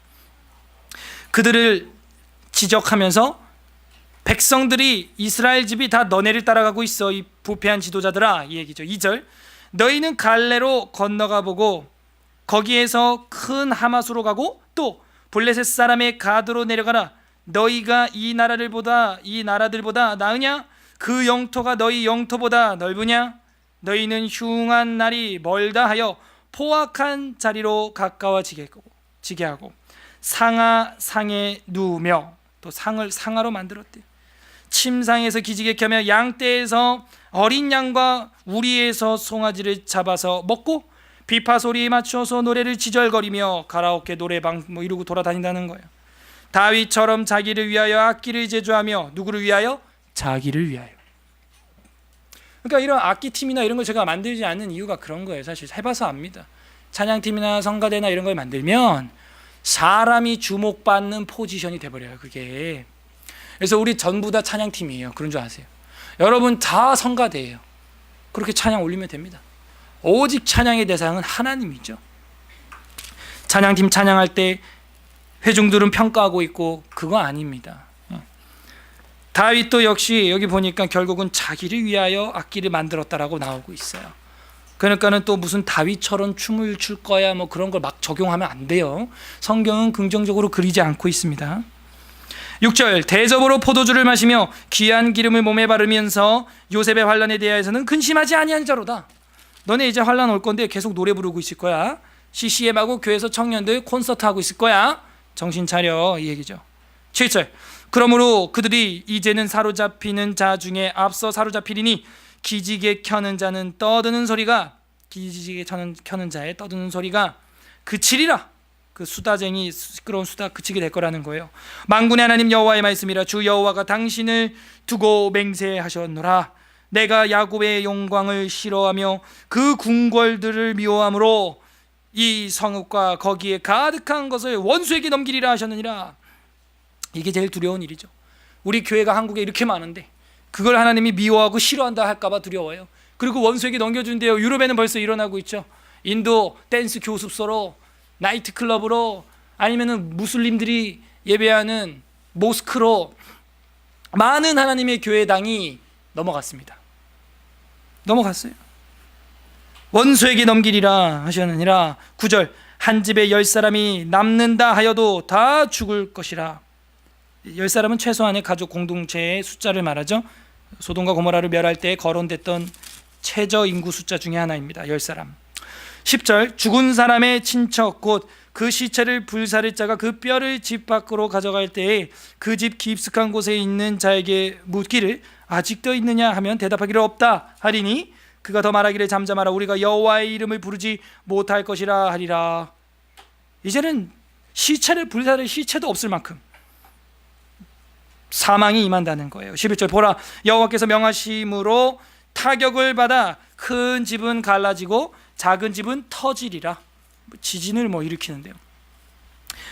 그들을 지적하면서 백성들이, 이스라엘 집이 다 너네를 따라가고 있어, 이 부패한 지도자들아, 이 얘기죠. 2절, 너희는 갈레로 건너가 보고 거기에서 큰 하마수로 가고 또 블레셋 사람의 가드로 내려가라. 너희가 이 나라들보다 나으냐? 그 영토가 너희 영토보다 넓으냐? 너희는 흉한 날이 멀다 하여 포악한 자리로 가까워지게 하고 상에 누우며, 또 상을 상아로 만들었대요. 침상에서 기지개 켜며 양떼에서 어린 양과 우리에서 송아지를 잡아서 먹고 비파 소리에 맞춰서 노래를 지절거리며 가라오케 노래방 이러고 돌아다닌다는 거예요. 다윗처럼 자기를 위하여 악기를 제조하며, 누구를 위하여? 자기를 위하여. 그러니까 이런 악기팀이나 이런 걸 제가 만들지 않는 이유가 그런 거예요. 사실 해봐서 압니다. 찬양팀이나 성가대나 이런 걸 만들면 사람이 주목받는 포지션이 돼버려요, 그게. 그래서 우리 전부 다 찬양팀이에요. 그런 줄 아세요? 여러분 다 성가대예요. 그렇게 찬양 올리면 됩니다. 오직 찬양의 대상은 하나님이죠. 찬양팀 찬양할 때 회중들은 평가하고 있고, 그거 아닙니다. 다윗도 역시 여기 보니까 결국은 자기를 위하여 악기를 만들었다라고 나오고 있어요. 그러니까는 또 무슨 다윗처럼 춤을 출 거야 뭐 그런 걸 막 적용하면 안 돼요. 성경은 긍정적으로 그리지 않고 있습니다. 6절, 대접으로 포도주를 마시며 귀한 기름을 몸에 바르면서 요셉의 환난에 대하여서는 근심하지 아니한 자로다. 너네 이제 환난 올 건데 계속 노래 부르고 있을 거야. CCM하고 교회에서 청년들 콘서트 하고 있을 거야. 정신 차려, 이 얘기죠. 7절, 그러므로 그들이 이제는 사로잡히는 자 중에 앞서 사로잡히리니 기지개 켜는 자는 떠드는 소리가, 기지개 켜는 자의 떠드는 소리가 그치리라. 그 수다쟁이 시끄러운 수다 그치게 될 거라는 거예요. 만군의 하나님 여호와의 말씀이라. 주 여호와가 당신을 두고 맹세하셨노라. 내가 야곱의 영광을 싫어하며 그 궁궐들을 미워함으로 이 성읍과 거기에 가득한 것을 원수에게 넘기리라 하셨느니라. 이게 제일 두려운 일이죠. 우리 교회가 한국에 이렇게 많은데 그걸 하나님이 미워하고 싫어한다 할까봐 두려워요. 그리고 원수에게 넘겨준대요. 유럽에는 벌써 일어나고 있죠. 인도 댄스 교습소로, 나이트클럽으로, 아니면은 무슬림들이 예배하는 모스크로 많은 하나님의 교회당이 넘어갔습니다. 넘어갔어요. 원수에게 넘기리라 하셨느니라. 9절 한 집에 10사람이 남는다 하여도 다 죽을 것이라. 10사람은 최소한의 가족 공동체의 숫자를 말하죠. 소돔과 고모라를 멸할 때 거론됐던 최저 인구 숫자 중에 하나입니다. 10사람. 10절 죽은 사람의 친척 곧 그 시체를 불사를 자가 그 뼈를 집 밖으로 가져갈 때에 그 집 깊숙한 곳에 있는 자에게 묻기를 아직도 있느냐 하면 대답하기를 없다 하리니 그가 더 말하기를 잠잠하라 우리가 여호와의 이름을 부르지 못할 것이라 하리라. 이제는 시체를 불사를 시체도 없을 만큼 사망이 임한다는 거예요. 11절 보라 여호와께서 명하심으로 타격을 받아 큰 집은 갈라지고 작은 집은 터지리라. 지진을 일으키는데요.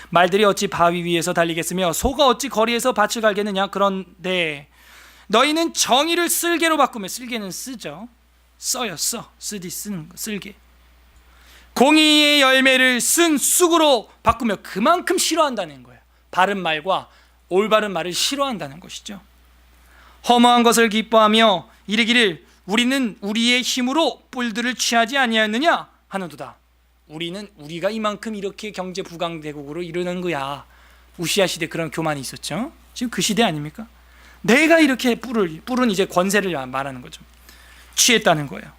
말들이 어찌 바위 위에서 달리겠으며 소가 어찌 거리에서 밭을 갈겠느냐. 그런데 너희는 정의를 쓸개로 바꾸며, 쓸개는 쓰죠. 써요. 쓰디 쓰는 거, 쓸개. 공의의 열매를 쓴 쑥으로 바꾸며 그만큼 싫어한다는 거예요. 바른 말과 올바른 말을 싫어한다는 것이죠. 허무한 것을 기뻐하며 이르기를 우리는 우리의 힘으로 뿔들을 취하지 아니하였느냐 하는도다. 우리가 이만큼 이렇게 경제 부강대국으로 이르는 거야. 우시아 시대 그런 교만이 있었죠. 지금 그 시대 아닙니까? 내가 이렇게 뿔은 이제 권세를 말하는 거죠. 취했다는 거예요.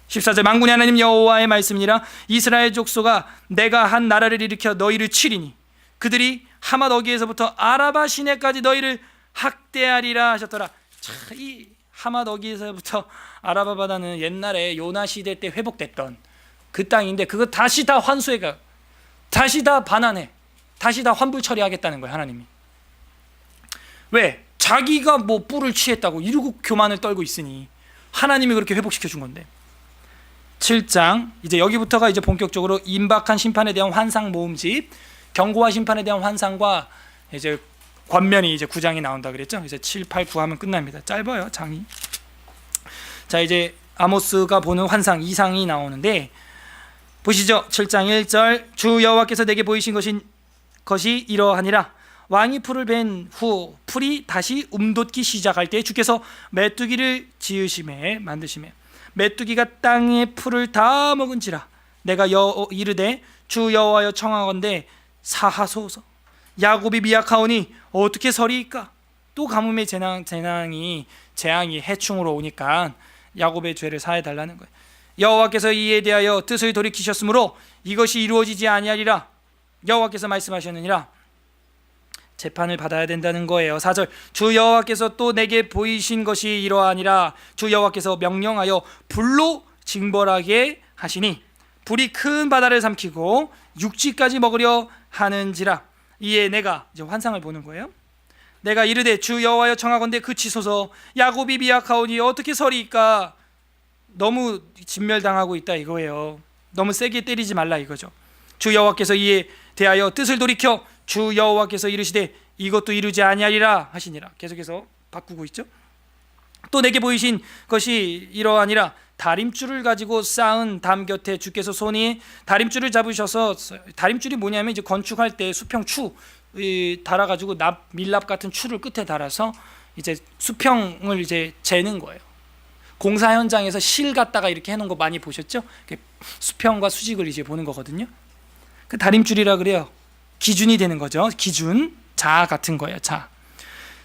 14절 만군의 하나님 여호와의 말씀이니라. 이스라엘 족속아 내가 한 나라를 일으켜 너희를 치리니 그들이 하맛 어기에서부터 아라바 시내까지 너희를 학대하리라 하셨더라. 자, 이 하맛 어기에서부터 아라바 바다는 옛날에 요나 시대 때 회복됐던 그 땅인데 그거 다시 다 환수해가, 다시 다 반환해, 다시 다 환불 처리하겠다는 거예요. 하나님이. 왜? 자기가 뿔을 취했다고 이러고 교만을 떨고 있으니 하나님이 그렇게 회복시켜 준 건데. 7장 이제 여기부터가 이제 본격적으로 임박한 심판에 대한 환상 모음집, 경고와 심판에 대한 환상과 이제 권면이 이제 9장이 나온다 그랬죠. 이제 7, 8, 9 하면 끝납니다. 짧아요, 장이. 자, 이제 아모스가 보는 환상, 이상이 나오는데 보시죠. 7장 1절 주 여호와께서 내게 보이신 것이 이러하니라. 왕이 풀을 벤 후 풀이 다시 움돋기 시작할 때 주께서 메뚜기를 지으심에 만드심에 메뚜기가 땅의 풀을 다 먹은지라. 내가 이르되 주 여호와여 청하건대 사하소서. 야곱이 미약하오니 어떻게 서리이까. 또 가뭄의 재앙이 해충으로 오니까 야곱의 죄를 사해 달라는 거예요. 여호와께서 이에 대하여 뜻을 돌이키셨으므로 이것이 이루어지지 아니하리라. 여호와께서 말씀하셨느니라. 재판을 받아야 된다는 거예요. 4절 주 여호와께서 또 내게 보이신 것이 이러하니라. 주 여호와께서 명령하여 불로 징벌하게 하시니 불이 큰 바다를 삼키고 육지까지 먹으려 하는지라. 이에 내가 이제 환상을 보는 거예요. 내가 이르되 주 여호와여 청하건대 그치소서. 야곱이 미약하오니 어떻게 서리이까. 너무 진멸당하고 있다 이거예요. 너무 세게 때리지 말라 이거죠. 주 여호와께서 이에 대하여 뜻을 돌이켜 주 여호와께서 이르시되 이것도 이루지 아니하리라 하시니라. 계속해서 바꾸고 있죠. 또 내게 보이신 것이 이러하니라. 다림줄을 가지고 쌓은 담 곁에 주께서 손이 다림줄을 잡으셔서, 다림줄이 뭐냐면 이제 건축할 때 수평 추 달아가지고 밀랍 같은 추를 끝에 달아서 이제 수평을 이제 재는 거예요. 공사 현장에서 실 갖다가 이렇게 해놓은 거 많이 보셨죠? 수평과 수직을 이제 보는 거거든요. 그 다림줄이라 그래요. 기준이 되는 거죠. 기준, 자 같은 거예요. 자.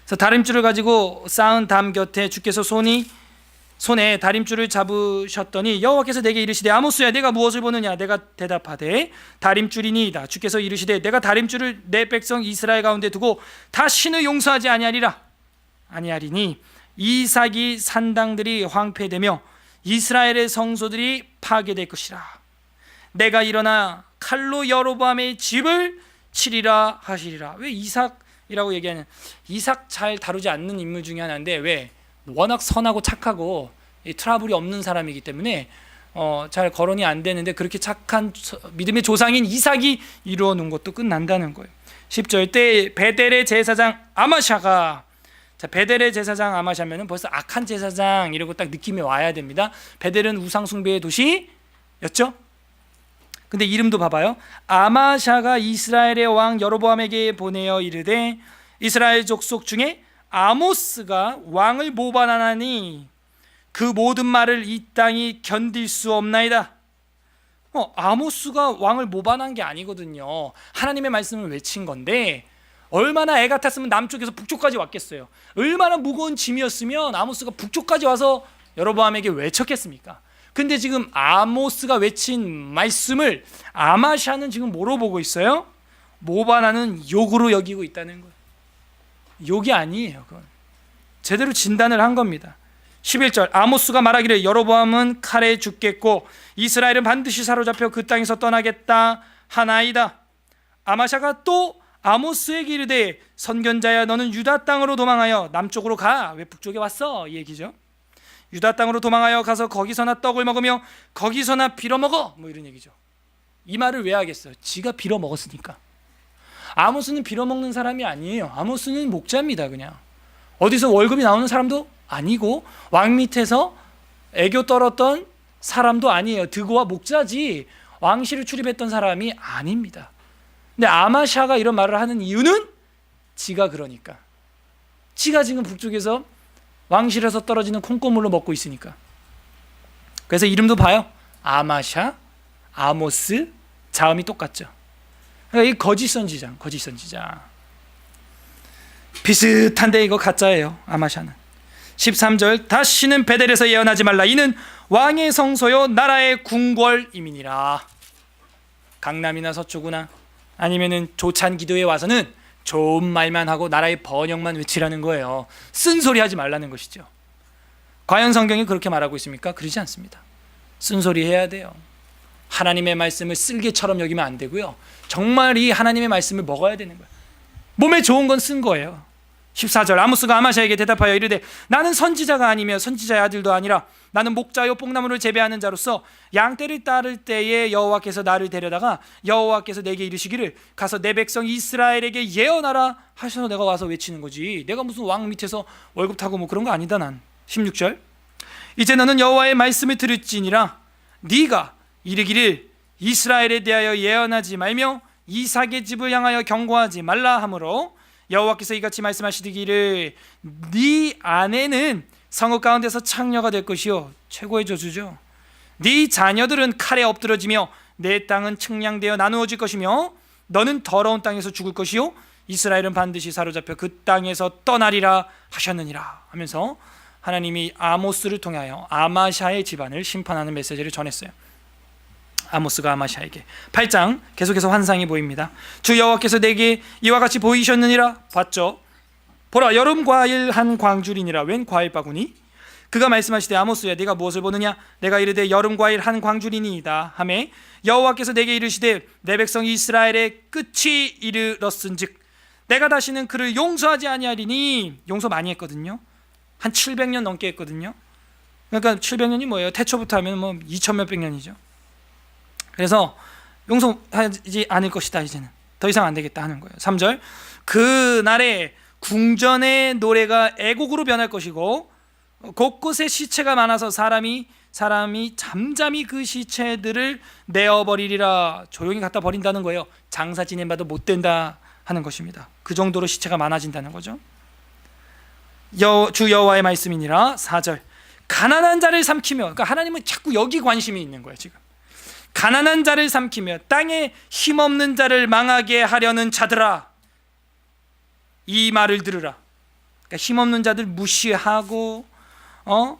그래서 다림줄을 가지고 쌓은 담 곁에 주께서 손에 다림줄을 잡으셨더니 여호와께서 내게 이르시되 아모스야 내가 무엇을 보느냐. 내가 대답하되 다림줄이니이다. 주께서 이르시되 내가 다림줄을 내 백성 이스라엘 가운데 두고 다시는 용서하지 아니하리니 이삭이 산당들이 황폐되며 이스라엘의 성소들이 파괴될 것이라. 내가 일어나 칼로 여로보암의 집을 치리라 하시리라. 왜 이삭이라고 얘기하는, 이삭 잘 다루지 않는 인물 중에 하나인데 왜? 워낙 선하고 착하고 트러블이 없는 사람이기 때문에 잘 거론이 안 되는데 그렇게 착한 믿음의 조상인 이삭이 이루어 놓은 것도 끝난다는 거예요. 10절 때 베델의 제사장 아마샤가, 자, 베델의 제사장 아마샤면은 벌써 악한 제사장 이러고 딱 느낌이 와야 됩니다. 베델은 우상 숭배의 도시였죠. 근데 이름도 봐봐요. 아마샤가 이스라엘의 왕 여로보암에게 보내어 이르되 이스라엘 족속 중에 아모스가 왕을 모반하나니 그 모든 말을 이 땅이 견딜 수 없나이다. 아모스가 왕을 모반한 게 아니거든요. 하나님의 말씀을 외친 건데 얼마나 애 같았으면 남쪽에서 북쪽까지 왔겠어요. 얼마나 무거운 짐이었으면 아모스가 북쪽까지 와서 여로보암에게 외쳤겠습니까? 근데 지금 아모스가 외친 말씀을 아마샤는 지금 뭐로 보고 있어요? 모반하는 욕으로 여기고 있다는 거예요. 욕이 아니에요. 그건 제대로 진단을 한 겁니다. 11절 아모스가 말하기를 여로보암은 칼에 죽겠고 이스라엘은 반드시 사로잡혀 그 땅에서 떠나겠다 하나이다. 아마샤가 또 아모스에게 이르되 선견자야 너는 유다 땅으로 도망하여 남쪽으로 가. 왜 북쪽에 왔어? 이 얘기죠. 유다 땅으로 도망하여 가서 거기서나 떡을 먹으며 거기서나 빌어먹어. 뭐 이런 얘기죠. 이 말을 왜 하겠어요? 지가 빌어먹었으니까. 아모스는 빌어먹는 사람이 아니에요. 아모스는 목자입니다. 그냥 어디서 월급이 나오는 사람도 아니고 왕 밑에서 애교 떨었던 사람도 아니에요. 드고와 목자지 왕실을 출입했던 사람이 아닙니다. 근데 아마샤가 이런 말을 하는 이유는 지가 그러니까. 지가 지금 북쪽에서 왕실에서 떨어지는 콩고물로 먹고 있으니까. 그래서 이름도 봐요. 아마샤, 아모스, 자음이 똑같죠. 그러니까 이 거짓 선지자. 비슷한데 이거 가짜예요. 아마샤는. 13절 다시는 베델에서 예언하지 말라. 이는 왕의 성소요 나라의 궁궐임이니라. 강남이나 서초구나 아니면은 조찬 기도에 와서는 좋은 말만 하고 나라의 번영만 외치라는 거예요. 쓴소리 하지 말라는 것이죠. 과연 성경이 그렇게 말하고 있습니까? 그러지 않습니다. 쓴소리 해야 돼요. 하나님의 말씀을 쓸개처럼 여기면 안 되고요. 정말 이 하나님의 말씀을 먹어야 되는 거예요. 몸에 좋은 건 쓴 거예요. 14절 아모스가 아마샤에게 대답하여 이르되 나는 선지자가 아니며 선지자의 아들도 아니라 나는 목자요 뽕나무를 재배하는 자로서 양떼를 따를 때에 여호와께서 나를 데려다가 여호와께서 내게 이르시기를 가서 내 백성 이스라엘에게 예언하라 하셔서 내가 와서 외치는 거지. 내가 무슨 왕 밑에서 월급 타고 뭐 그런 거 아니다 난. 16절 이제 너는 여호와의 말씀을 들을지니라. 네가 이르기를 이스라엘에 대하여 예언하지 말며 이삭의 집을 향하여 경고하지 말라 하므로 여호와께서 이같이 말씀하시기를 네 아내는 성읍 가운데서 창녀가 될 것이요 최고의 저주죠. 네 자녀들은 칼에 엎드러지며 내 땅은 측량되어 나누어질 것이며 너는 더러운 땅에서 죽을 것이요 이스라엘은 반드시 사로잡혀 그 땅에서 떠나리라 하셨느니라 하면서 하나님이 아모스를 통하여 아마샤의 집안을 심판하는 메시지를 전했어요. 아모스가 아마샤에게 8장 계속해서 환상이 보입니다. 주 여호와께서 내게 이와 같이 보이셨느니라. 봤죠? 보라 여름 과일 한 광줄이니라. 웬 과일 바구니? 그가 말씀하시되 아모스야 네가 무엇을 보느냐? 내가 이르되 여름 과일 한 광줄이니이다 하매 여호와께서 내게 이르시되 내 백성 이스라엘의 끝이 이르렀은즉 내가 다시는 그를 용서하지 아니하리니. 용서 많이 했거든요. 한 700년 넘게 했거든요. 그러니까 700년이 뭐예요? 태초부터 하면 뭐 2000 몇백 년이죠. 그래서 용서하지 않을 것이다. 이제는 더 이상 안 되겠다 하는 거예요. 3절 그날에 궁전의 노래가 애곡으로 변할 것이고 곳곳에 시체가 많아서 사람이 잠잠히 그 시체들을 내어버리리라. 조용히 갖다 버린다는 거예요. 장사 지내봐도 못 된다 하는 것입니다. 그 정도로 시체가 많아진다는 거죠. 주 여호와의 말씀이니라. 4절 가난한 자를 삼키며, 그러니까 하나님은 자꾸 여기 관심이 있는 거예요. 지금 가난한 자를 삼키며 땅에 힘없는 자를 망하게 하려는 자들아 이 말을 들으라. 그러니까 힘없는 자들 무시하고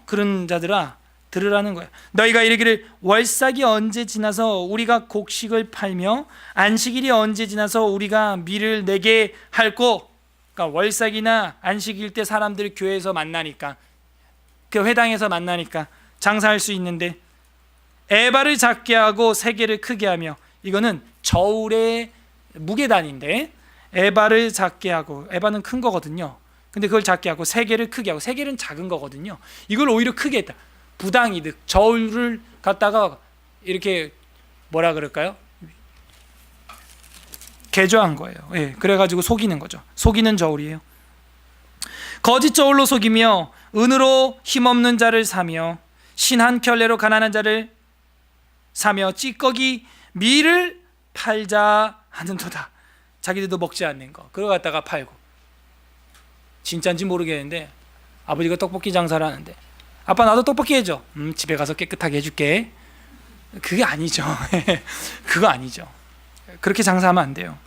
그런 자들아 들으라는 거야. 너희가 이르기를 월삭이 언제 지나서 우리가 곡식을 팔며 안식일이 언제 지나서 우리가 밀을 내게 할꼬. 그러니까 월삭이나 안식일 때 사람들이 교회에서 만나니까, 그 회당에서 만나니까 장사할 수 있는데 에바를 작게 하고 세계를 크게 하며, 이거는 저울의 무게단인데 에바를 작게 하고, 에바는 큰 거거든요. 근데 그걸 작게 하고 세계를 크게 하고, 세계는 작은 거거든요. 이걸 오히려 크게 했다. 부당이득. 저울을 갖다가 이렇게 뭐라 그럴까요? 개조한 거예요. 예, 그래가지고 속이는 거죠. 속이는 저울이에요. 거짓 저울로 속이며 은으로 힘없는 자를 사며 신 한 켤레로 가난한 자를 사며 찌꺼기 밀을 팔자 하는도다. 자기들도 먹지 않는 거 그거 갖다가 팔고. 진짜인지 모르겠는데 아버지가 떡볶이 장사를 하는데, 아빠 나도 떡볶이 해줘. 집에 가서 깨끗하게 해줄게. 그게 아니죠. 그거 아니죠. 그렇게 장사하면 안 돼요.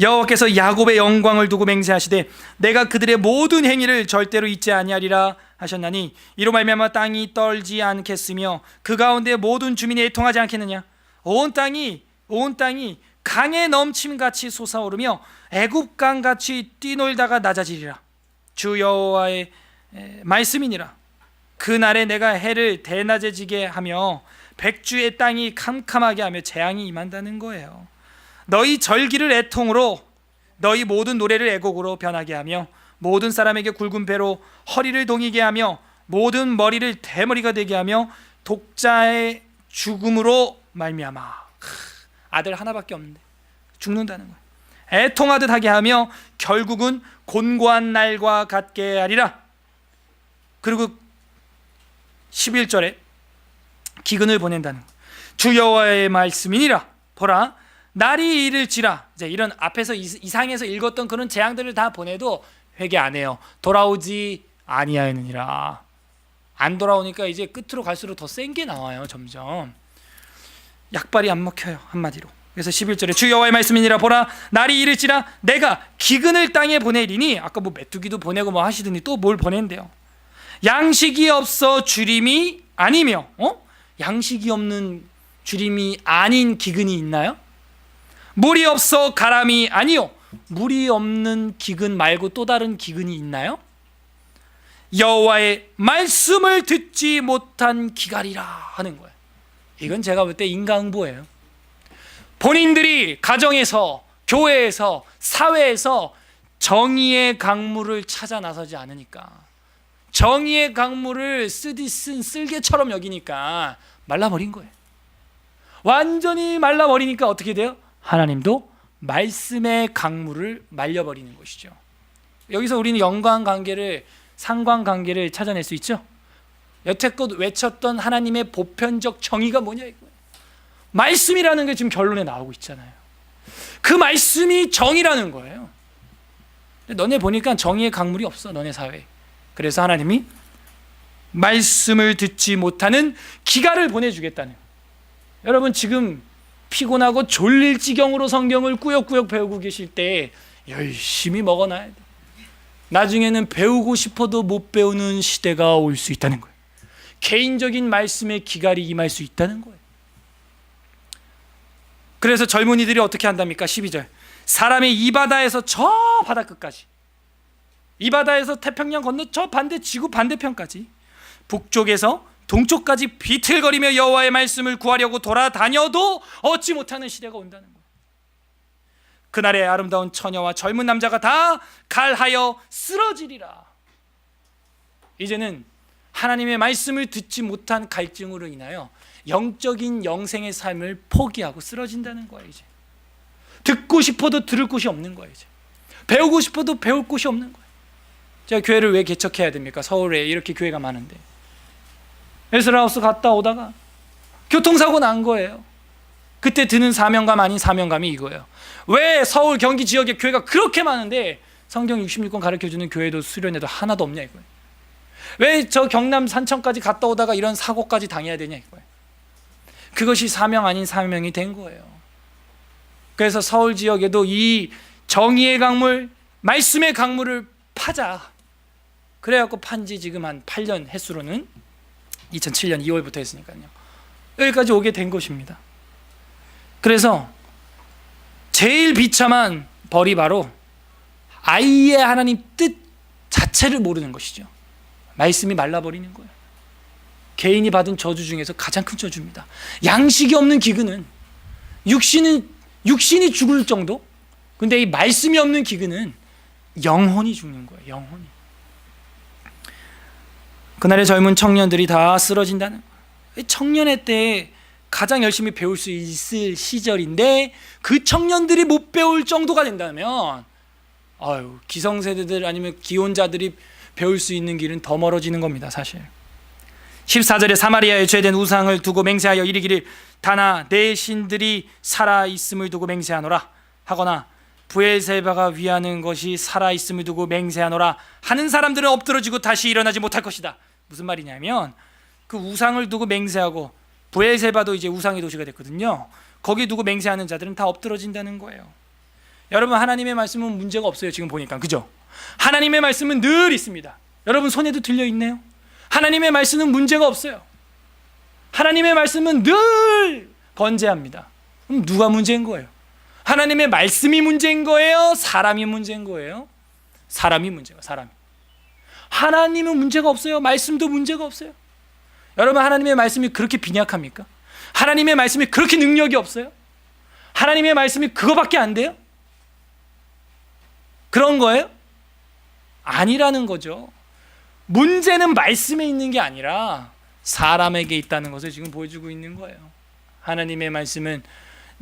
여호와께서 야곱의 영광을 두고 맹세하시되 내가 그들의 모든 행위를 절대로 잊지 아니하리라 하셨나니 이로 말미암아 땅이 떨지 않겠으며 그 가운데 모든 주민이 애통하지 않겠느냐. 온 땅이 강에 넘침같이 솟아오르며 애굽강같이 뛰놀다가 낮아지리라. 주 여호와의 말씀이니라. 그날에 내가 해를 대낮에 지게 하며 백주의 땅이 캄캄하게 하며 재앙이 임한다는 거예요. 너희 절기를 애통으로, 너희 모든 노래를 애곡으로 변하게 하며 모든 사람에게 굵은 배로 허리를 동이게 하며 모든 머리를 대머리가 되게 하며 독자의 죽음으로 말미암아. 아들 하나밖에 없는데 죽는다는 거예요. 애통하듯 하게 하며 결국은 곤고한 날과 같게 하리라. 그리고 11절에 기근을 보낸다는 거예요. 주 여호와의 말씀이니라. 보라 날이 이를지라. 이제 이런 앞에서 이상해서 읽었던 그런 재앙들을 다 보내도 회개 안 해요. 돌아오지 아니하느니라. 안 돌아오니까 이제 끝으로 갈수록 더 센 게 나와요. 점점 약발이 안 먹혀요. 한마디로. 그래서 11절에 주 여호와의 말씀이니라. 보라 날이 이를지라 내가 기근을 땅에 보내리니. 아까 뭐 메뚜기도 보내고 뭐 하시더니 또 뭘 보낸대요. 양식이 없어 주림이 아니며. 양식이 없는 주림이 아닌 기근이 있나요? 물이 없어 가람이 아니요. 물이 없는 기근 말고 또 다른 기근이 있나요? 여호와의 말씀을 듣지 못한 기갈이라 하는 거예요. 이건 제가 볼 때 인과응보예요. 본인들이 가정에서, 교회에서, 사회에서 정의의 강물을 찾아 나서지 않으니까, 정의의 강물을 쓰디 쓴 쓸개처럼 여기니까 말라버린 거예요. 완전히 말라버리니까 어떻게 돼요? 하나님도 말씀의 강물을 말려버리는 것이죠. 여기서 우리는 연관관계를, 상관관계를 찾아낼 수 있죠. 여태껏 외쳤던 하나님의 보편적 정의가 뭐냐 이거예요. 말씀이라는 게 지금 결론에 나오고 있잖아요. 그 말씀이 정의라는 거예요. 너네 보니까 정의의 강물이 없어, 너네 사회에. 그래서 하나님이 말씀을 듣지 못하는 기갈을 보내주겠다는 거예요. 여러분 지금 피곤하고 졸릴 지경으로 성경을 꾸역꾸역 배우고 계실 때 열심히 먹어놔야 돼. 나중에는 배우고 싶어도 못 배우는 시대가 올 수 있다는 거예요. 개인적인 말씀의 기갈이 임할 수 있다는 거예요. 그래서 젊은이들이 어떻게 한답니까? 12절 사람의 이 바다에서 저 바다 끝까지, 이 바다에서 태평양 건너 저 반대 지구 반대편까지, 북쪽에서 동쪽까지 비틀거리며 여호와의 말씀을 구하려고 돌아다녀도 얻지 못하는 시대가 온다는 거예요. 그날에 아름다운 처녀와 젊은 남자가 다 갈하여 쓰러지리라. 이제는 하나님의 말씀을 듣지 못한 갈증으로 인하여 영적인 영생의 삶을 포기하고 쓰러진다는 거예요. 이제 듣고 싶어도 들을 곳이 없는 거예요. 이제 배우고 싶어도 배울 곳이 없는 거예요. 제가 교회를 왜 개척해야 됩니까? 서울에 이렇게 교회가 많은데. 에스라하우스 갔다 오다가 교통사고 난 거예요. 그때 드는 사명감 아닌 사명감이 이거예요. 왜 서울 경기 지역에 교회가 그렇게 많은데 성경 66권 가르쳐주는 교회도 수련회도 하나도 없냐 이거예요. 왜 저 경남 산청까지 갔다 오다가 이런 사고까지 당해야 되냐 이거예요. 그것이 사명 아닌 사명이 된 거예요. 그래서 서울 지역에도 이 정의의 강물, 말씀의 강물을 파자. 그래갖고 판지 지금 한 8년 횟수로는 2007년 2월부터 했으니까요. 여기까지 오게 된 것입니다. 그래서 제일 비참한 벌이 바로 아예 하나님 뜻 자체를 모르는 것이죠. 말씀이 말라버리는 거예요. 개인이 받은 저주 중에서 가장 큰 저주입니다. 양식이 없는 기근은 육신이 죽을 정도. 근데 이 말씀이 없는 기근은 영혼이 죽는 거예요. 영혼이. 그날의 젊은 청년들이 다 쓰러진다는 거예요. 청년의 때 가장 열심히 배울 수 있을 시절인데 그 청년들이 못 배울 정도가 된다면 기성세대들 아니면 기혼자들이 배울 수 있는 길은 더 멀어지는 겁니다. 사실 14절에 사마리아에 죄된 우상을 두고 맹세하여 이르기를 다나 내 신들이 살아있음을 두고 맹세하노라 하거나 브엘세바가 위하는 것이 살아있음을 두고 맹세하노라 하는 사람들은 엎드러지고 다시 일어나지 못할 것이다. 무슨 말이냐면 그 우상을 두고 맹세하고 브엘세바도 이제 우상의 도시가 됐거든요. 거기 두고 맹세하는 자들은 다 엎드러진다는 거예요. 여러분, 하나님의 말씀은 문제가 없어요. 지금 보니까, 그죠? 하나님의 말씀은 늘 있습니다. 여러분 손에도 들려 있네요. 하나님의 말씀은 문제가 없어요. 하나님의 말씀은 늘 건재합니다. 그럼 누가 문제인 거예요? 하나님의 말씀이 문제인 거예요? 사람이 문제인 거예요? 사람이 문제가, 사람이. 하나님은 문제가 없어요. 말씀도 문제가 없어요. 여러분, 하나님의 말씀이 그렇게 빈약합니까? 하나님의 말씀이 그렇게 능력이 없어요? 하나님의 말씀이 그거밖에 안 돼요? 그런 거예요? 아니라는 거죠. 문제는 말씀에 있는 게 아니라 사람에게 있다는 것을 지금 보여주고 있는 거예요. 하나님의 말씀은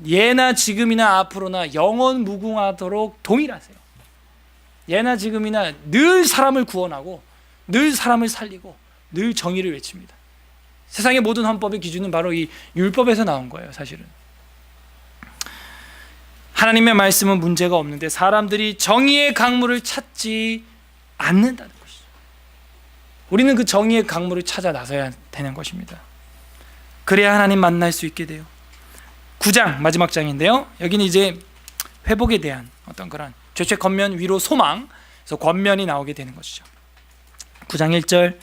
예나 지금이나 앞으로나 영원 무궁하도록 동일하세요. 예나 지금이나 늘 사람을 구원하고 늘 사람을 살리고 늘 정의를 외칩니다. 세상의 모든 헌법의 기준은 바로 이 율법에서 나온 거예요. 사실은 하나님의 말씀은 문제가 없는데 사람들이 정의의 강물을 찾지 않는다는 것이죠. 우리는 그 정의의 강물을 찾아 나서야 되는 것입니다. 그래야 하나님 만날 수 있게 돼요. 9장 마지막 장인데요, 여기는 이제 회복에 대한 어떤 그런 죄책 권면 위로 소망, 그래서 권면이 나오게 되는 것이죠. 9장 1절,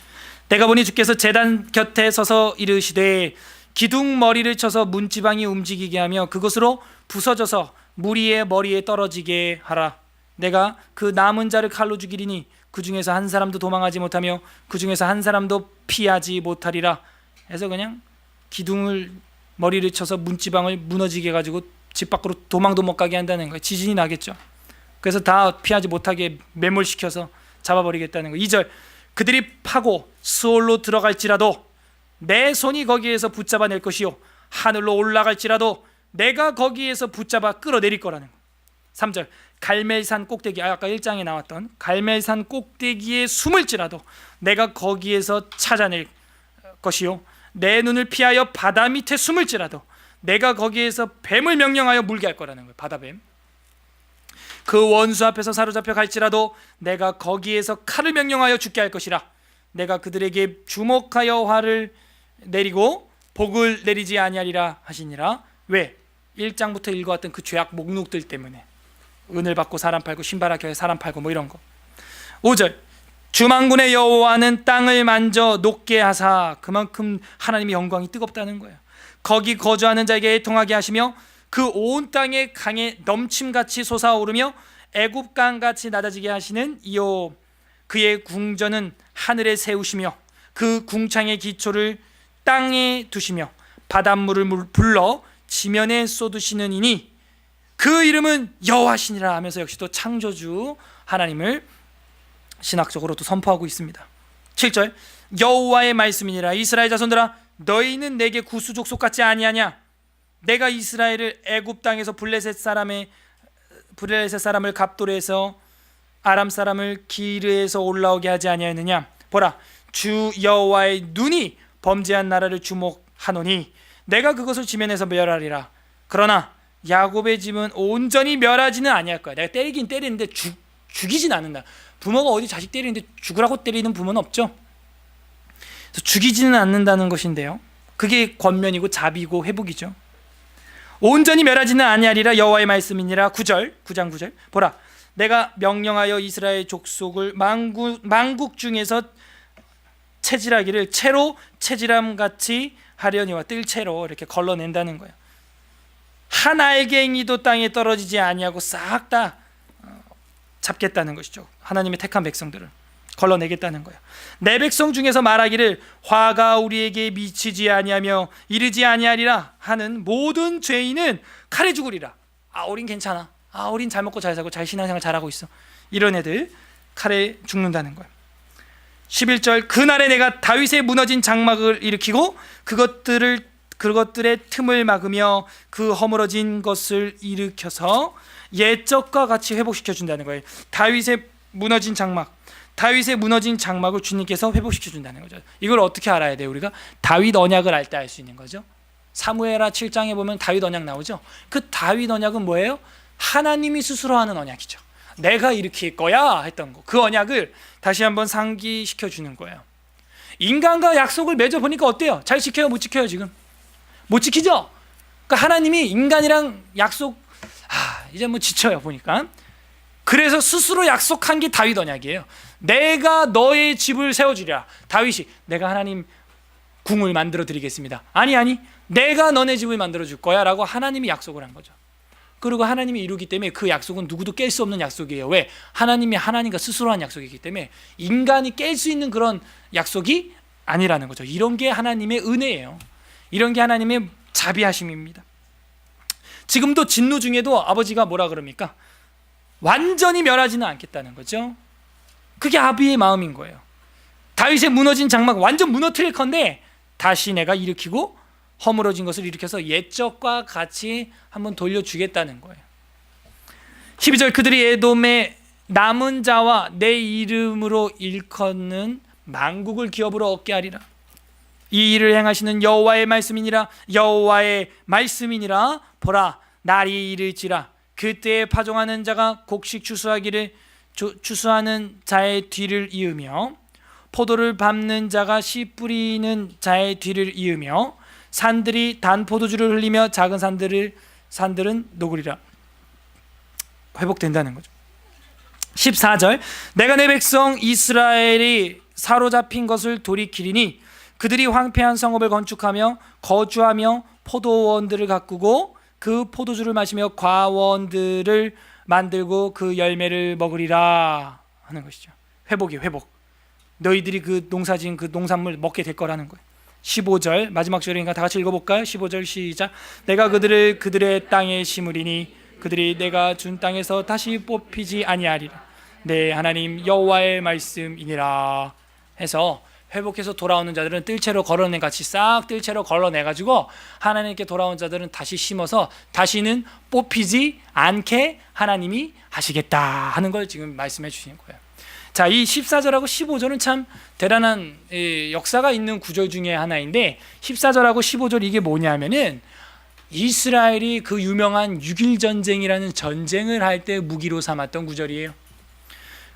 내가 보니 주께서 제단 곁에 서서 이르시되 기둥 머리를 쳐서 문지방이 움직이게 하며 그것으로 부서져서 무리의 머리에 떨어지게 하라. 내가 그 남은 자를 칼로 죽이리니 그 중에서 한 사람도 도망하지 못하며 그 중에서 한 사람도 피하지 못하리라. 해서 그냥 기둥을 머리를 쳐서 문지방을 무너지게 해가지고 집 밖으로 도망도 못 가게 한다는 거예요. 지진이 나겠죠. 그래서 다 피하지 못하게 매몰시켜서 잡아버리겠다는 거예요. 2절, 그들이 파고 스올로 들어갈지라도 내 손이 거기에서 붙잡아낼 것이요 하늘로 올라갈지라도 내가 거기에서 붙잡아 끌어내릴 거라는 거예요. 3절, 갈멜산 꼭대기, 아까 1장에 나왔던 갈멜산 꼭대기에 숨을지라도 내가 거기에서 찾아낼 것이요 내 눈을 피하여 바다 밑에 숨을지라도 내가 거기에서 뱀을 명령하여 물게 할 거라는 거예요. 바다뱀. 그 원수 앞에서 사로잡혀 갈지라도 내가 거기에서 칼을 명령하여 죽게 할 것이라. 내가 그들에게 주목하여 화를 내리고 복을 내리지 아니하리라 하시니라. 왜? 1장부터 읽어왔던 그 죄악 목록들 때문에. 은을 받고 사람 팔고 신바라교에 사람 팔고 뭐 이런 거. 5절, 주만군의 여호와는 땅을 만져 녹게 하사, 그만큼 하나님의 영광이 뜨겁다는 거예요. 거기 거주하는 자에게 애통하게 하시며 그 온 땅의 강에 넘침같이 솟아오르며 애굽강같이 낮아지게 하시는 이요, 그의 궁전은 하늘에 세우시며 그 궁창의 기초를 땅에 두시며 바닷물을 불러 지면에 쏟으시는 이니 그 이름은 여호와시니라 하면서 역시 또 창조주 하나님을 신학적으로 또 선포하고 있습니다. 7절, 여호와의 말씀이니라. 이스라엘 자손들아, 너희는 내게 구수 족속 같지 아니하냐? 내가 이스라엘을 애굽 땅에서 블레셋 사람을 갑돌에서 아람 사람을 기르에서 올라오게 하지 아니하였느냐? 보라, 주 여호와의 눈이 범죄한 나라를 주목하노니 내가 그것을 지면에서 멸하리라. 그러나 야곱의 집은 온전히 멸하지는 아니할 거야. 내가 때리긴 때리는데 죽이진 않는다. 부모가 어디 자식 때리는데 죽으라고 때리는 부모는 없죠. 그래서 죽이지는 않는다는 것인데요, 그게 권면이고 자비고 회복이죠. 온전히 멸하지는 아니하리라 여호와의 말씀이니라. 9절, 9장 9절, 보라, 내가 명령하여 이스라엘 족속을 만국 중에서 채질하기를 채로 채질함같이 하려니와. 뜰채로 이렇게 걸러낸다는 거예요. 한 알갱이도 땅에 떨어지지 아니하고 싹 다 잡겠다는 것이죠. 하나님의 택한 백성들을 걸러내겠다는 거예요. 내 백성 중에서 말하기를 화가 우리에게 미치지 아니하며 이르지 아니하리라 하는 모든 죄인은 칼에 죽으리라. 아, 우린 괜찮아. 아, 우린 잘 먹고 잘 살고 잘 신앙생활 잘하고 있어. 이런 애들 칼에 죽는다는 거예요. 11절, 그날에 내가 다윗의 무너진 장막을 일으키고 그것들의 틈을 막으며 그 허물어진 것을 일으켜서 옛적과 같이 회복시켜 준다는 거예요. 다윗의 무너진 장막을 주님께서 회복시켜 준다는 거죠. 이걸 어떻게 알아야 돼요? 우리가 다윗 언약을 알 때 알 수 있는 거죠. 사무엘하 7장에 보면 다윗 언약 나오죠. 그 다윗 언약은 뭐예요? 하나님이 스스로 하는 언약이죠. 내가 일으킬 거야 했던 거, 그 언약을 다시 한번 상기시켜 주는 거예요. 인간과 약속을 맺어보니까 어때요? 잘 지켜요? 못 지켜요? 지금 못 지키죠. 그러니까 하나님이 인간이랑 약속, 이제 뭐 지쳐요 보니까. 그래서 스스로 약속한 게 다윗 언약이에요. 내가 너의 집을 세워주리라. 다윗이 내가 하나님 궁을 만들어 드리겠습니다. 아니 내가 너네 집을 만들어 줄 거야 라고 하나님이 약속을 한 거죠. 그리고 하나님이 이루기 때문에 그 약속은 누구도 깰 수 없는 약속이에요. 왜? 하나님이 하나님과 스스로 한 약속이기 때문에 인간이 깰 수 있는 그런 약속이 아니라는 거죠. 이런 게 하나님의 은혜예요. 이런 게 하나님의 자비하심입니다. 지금도 진노 중에도 아버지가 뭐라 그럽니까? 완전히 멸하지는 않겠다는 거죠. 그게 아비의 마음인 거예요. 다윗의 무너진 장막 완전 무너뜨릴 건데 다시 내가 일으키고 허물어진 것을 일으켜서 옛적과 같이 한번 돌려주겠다는 거예요. 12절 그들이 에돔의 남은 자와 내 이름으로 일컫는 만국을 기업으로 얻게 하리라. 이 일을 행하시는 여호와의 말씀이니라. 여호와의 말씀이니라. 보라 날이 이를지라 그때에 파종하는 자가 곡식 추수하는 자의 뒤를 이으며 포도를 밟는 자가 씨 뿌리는 자의 뒤를 이으며 산들이 단 포도주를 흘리며 작은 산들은 녹으리라. 회복된다는 거죠. 14절 내가 내 백성 이스라엘이 사로잡힌 것을 돌이키리니 그들이 황폐한 성읍을 건축하며 거주하며 포도원들을 가꾸고 그 포도주를 마시며 과원들을 만들고 그 열매를 먹으리라 하는 것이죠. 회복이에요. 회복. 너희들이 그 농사진 그 농산물 먹게 될 거라는 거예요. 15절 마지막 절인가 다 같이 읽어볼까요? 15절 시작. 내가 그들을 그들의 땅에 심으리니 그들이 내가 준 땅에서 다시 뽑히지 아니하리라. 내 하나님 여호와의 말씀이니라 해서 회복해서 돌아오는 자들은 뜰채로 걸어내 같이 싹 뜰채로 걸러내가지고 하나님께 돌아온 자들은 다시 심어서 다시는 뽑히지 않게 하나님이 하시겠다 하는 걸 지금 말씀해 주시는 거예요. 자, 이 14절하고 15절은 참 대단한 역사가 있는 구절 중에 하나인데 14절하고 15절 이게 뭐냐면은 이스라엘이 그 유명한 6.1 전쟁이라는 전쟁을 할 때 무기로 삼았던 구절이에요.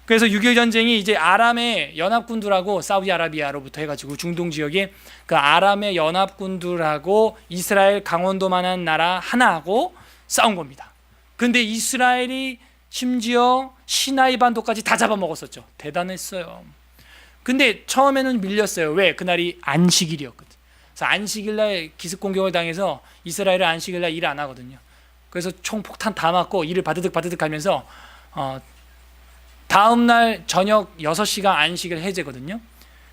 그래서 6.1 전쟁이 이제 아람의 연합군들하고 사우디아라비아로부터 해가지고 중동 지역에 그 아람의 연합군들하고 이스라엘 강원도만한 나라 하나하고 싸운 겁니다. 근데 이스라엘이 심지어 시나이 반도까지 다 잡아먹었었죠. 대단했어요. 근데 처음에는 밀렸어요. 왜? 그날이 안식일이었거든. 그래서 안식일날 기습 공격을 당해서 이스라엘은 안식일날 일 안 하거든요. 그래서 총폭탄 다 맞고 이를 바드득 하면서 다음날 저녁 6시가 안식일 해제거든요.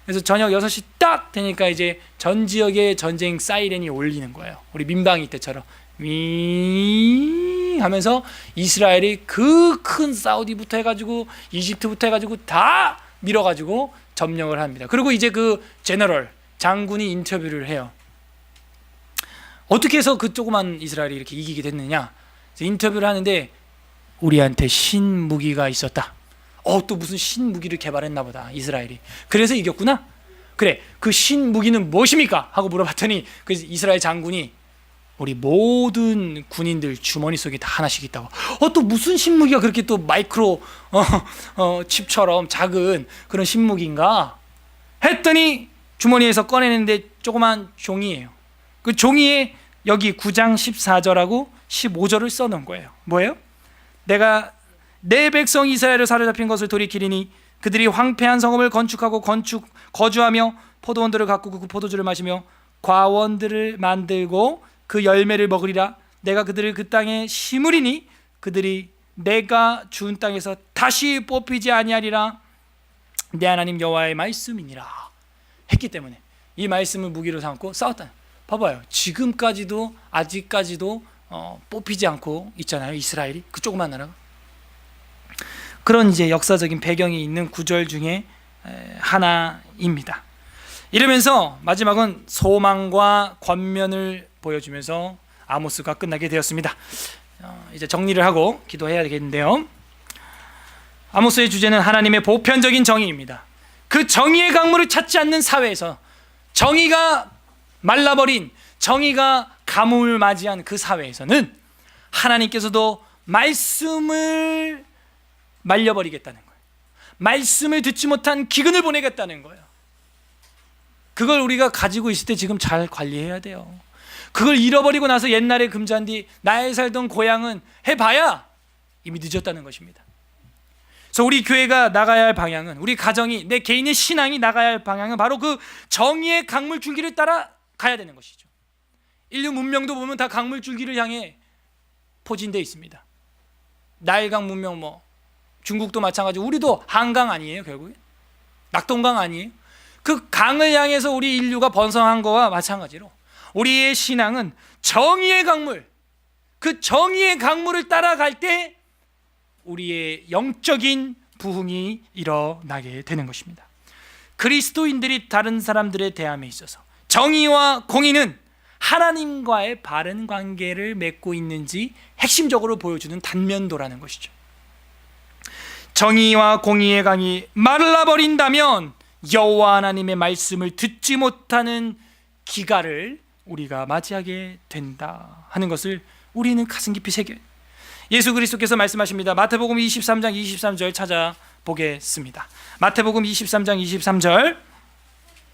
그래서 저녁 6시 딱 되니까 이제 전 지역의 전쟁 사이렌이 울리는 거예요. 우리 민방위 때처럼 윙 하면서 이스라엘이 그 큰 사우디부터 해가지고 이집트부터 해가지고 다 밀어가지고 점령을 합니다. 그리고 이제 그 제너럴 장군이 인터뷰를 해요. 어떻게 해서 그 조그만 이스라엘이 이렇게 이기게 됐느냐? 인터뷰를 하는데 우리한테 신무기가 있었다. 또 무슨 신무기를 개발했나 보다 이스라엘이. 그래서 이겼구나. 그래, 그 신무기는 무엇입니까? 하고 물어봤더니 그 이스라엘 장군이 우리 모든 군인들 주머니 속에 다 하나씩 있다고. 또 무슨 신무기가 그렇게 또 마이크로 칩처럼 작은 그런 신무기인가 했더니 주머니에서 꺼내는데 조그만 종이에요. 그 종이에 여기 9장 14절하고 15절을 써놓은 거예요. 뭐예요? 내가 내 백성 이스라엘을 사로잡힌 것을 돌이키리니 그들이 황폐한 성읍을 건축하고 거주하며 포도원들을 가꾸고 그 포도주를 마시며 과원들을 만들고 그 열매를 먹으리라. 내가 그들을 그 땅에 심으리니 그들이 내가 준 땅에서 다시 뽑히지 아니하리라. 내 하나님 여호와의 말씀이니라 했기 때문에 이 말씀을 무기로 삼고 싸웠다. 봐봐요. 지금까지도 아직까지도 뽑히지 않고 있잖아요. 이스라엘이 그 조그만 나라가. 그런 이제 역사적인 배경이 있는 구절 중에 하나입니다. 이러면서 마지막은 소망과 권면을 보여주면서 아모스가 끝나게 되었습니다. 이제 정리를 하고 기도해야 되겠는데요. 아모스의 주제는 하나님의 보편적인 정의입니다. 그 정의의 강물을 찾지 않는 사회에서 정의가 말라버린 정의가 가뭄을 맞이한 그 사회에서는 하나님께서도 말씀을 말려버리겠다는 거예요. 말씀을 듣지 못한 기근을 보내겠다는 거예요. 그걸 우리가 가지고 있을 때 지금 잘 관리해야 돼요. 그걸 잃어버리고 나서 옛날에 금잔디 나의 살던 고향은 해봐야 이미 늦었다는 것입니다. 그래서 우리 교회가 나가야 할 방향은, 우리 가정이, 내 개인의 신앙이 나가야 할 방향은 바로 그 정의의 강물줄기를 따라 가야 되는 것이죠. 인류 문명도 보면 다 강물줄기를 향해 포진되어 있습니다. 나일강 문명, 중국도 마찬가지고, 우리도 한강 아니에요? 결국에 낙동강 아니에요? 그 강을 향해서 우리 인류가 번성한 거와 마찬가지로 우리의 신앙은 정의의 강물, 그 정의의 강물을 따라갈 때 우리의 영적인 부흥이 일어나게 되는 것입니다. 그리스도인들이 다른 사람들의 대함에 있어서 정의와 공의는 하나님과의 바른 관계를 맺고 있는지 핵심적으로 보여주는 단면도라는 것이죠. 정의와 공의의 강이 말라버린다면 여호와 하나님의 말씀을 듣지 못하는 기갈을 우리가 맞이하게 된다 하는 것을 우리는 가슴 깊이 새겨요. 예수 그리스도께서 말씀하십니다. 마태복음 23장 23절 찾아보겠습니다. 마태복음 23장 23절,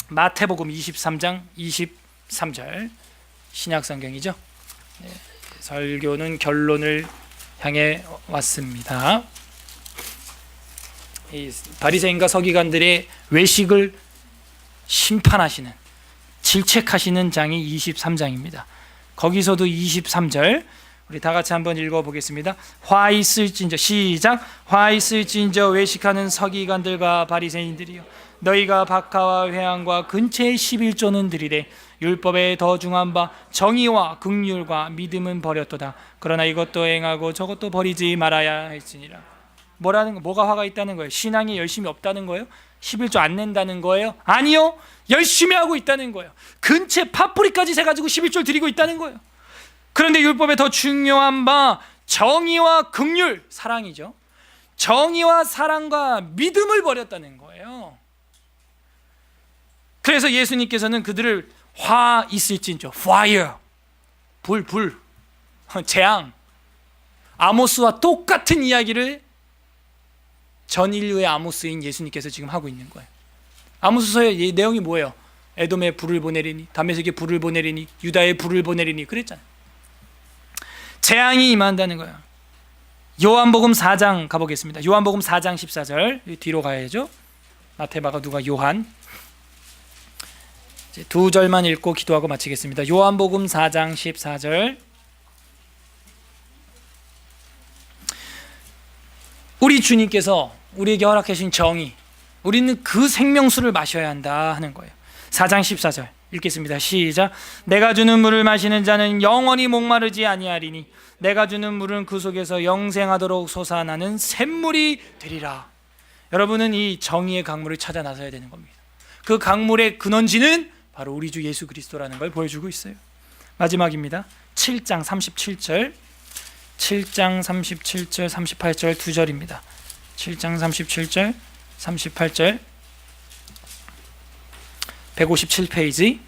마태복음 23장 23절, 신약성경이죠. 네, 설교는 결론을 향해 왔습니다. 이 바리새인과 서기관들의 외식을 심판하시는, 질책하시는 장이 23장입니다. 거기서도 23절 우리 다 같이 한번 읽어보겠습니다. 화 있을진저, 시작. 화 있을진저 외식하는 서기관들과 바리새인들이여, 너희가 박하와 회향과 근처의 11조는 드리되 율법에 더 중한 바 정의와 긍휼과 믿음은 버렸도다. 그러나 이것도 행하고 저것도 버리지 말아야 할지니라. 뭐가 화가 있다는 거예요? 신앙이 열심히 없다는 거예요? 11조 안 낸다는 거예요? 아니요, 열심히 하고 있다는 거예요. 근처에 팥뿌리까지 세가지고 11조를 드리고 있다는 거예요. 그런데 율법에 더 중요한 바 정의와 긍휼, 사랑이죠. 정의와 사랑과 믿음을 버렸다는 거예요. 그래서 예수님께서는 그들을 화 있을진저, fire, 불, 재앙, 아모스와 똑같은 이야기를 전 인류의 아모스인 예수님께서 지금 하고 있는 거예요. 아모스서의 내용이 뭐예요? 에돔에 불을 보내리니, 다메섹에 불을 보내리니, 유다에 불을 보내리니 그랬잖아요. 재앙이 임한다는 거예요. 요한복음 4장 가보겠습니다. 요한복음 4장 14절, 뒤로 가야죠. 마태, 마가, 누가, 요한. 이제 두 절만 읽고 기도하고 마치겠습니다. 요한복음 4장 14절. 우리 주님께서 우리에게 허락해 주신 정의, 우리는 그 생명수를 마셔야 한다 하는 거예요. 4장 14절 읽겠습니다. 시작. 내가 주는 물을 마시는 자는 영원히 목마르지 아니하리니 내가 주는 물은 그 속에서 영생하도록 솟아나는 샘물이 되리라. 여러분은 이 정의의 강물을 찾아 나서야 되는 겁니다. 그 강물의 근원지는 바로 우리 주 예수 그리스도라는 걸 보여주고 있어요. 마지막입니다. 7장 37절, 7장 37절 38절 두 절입니다. 7장 37절 38절 157페이지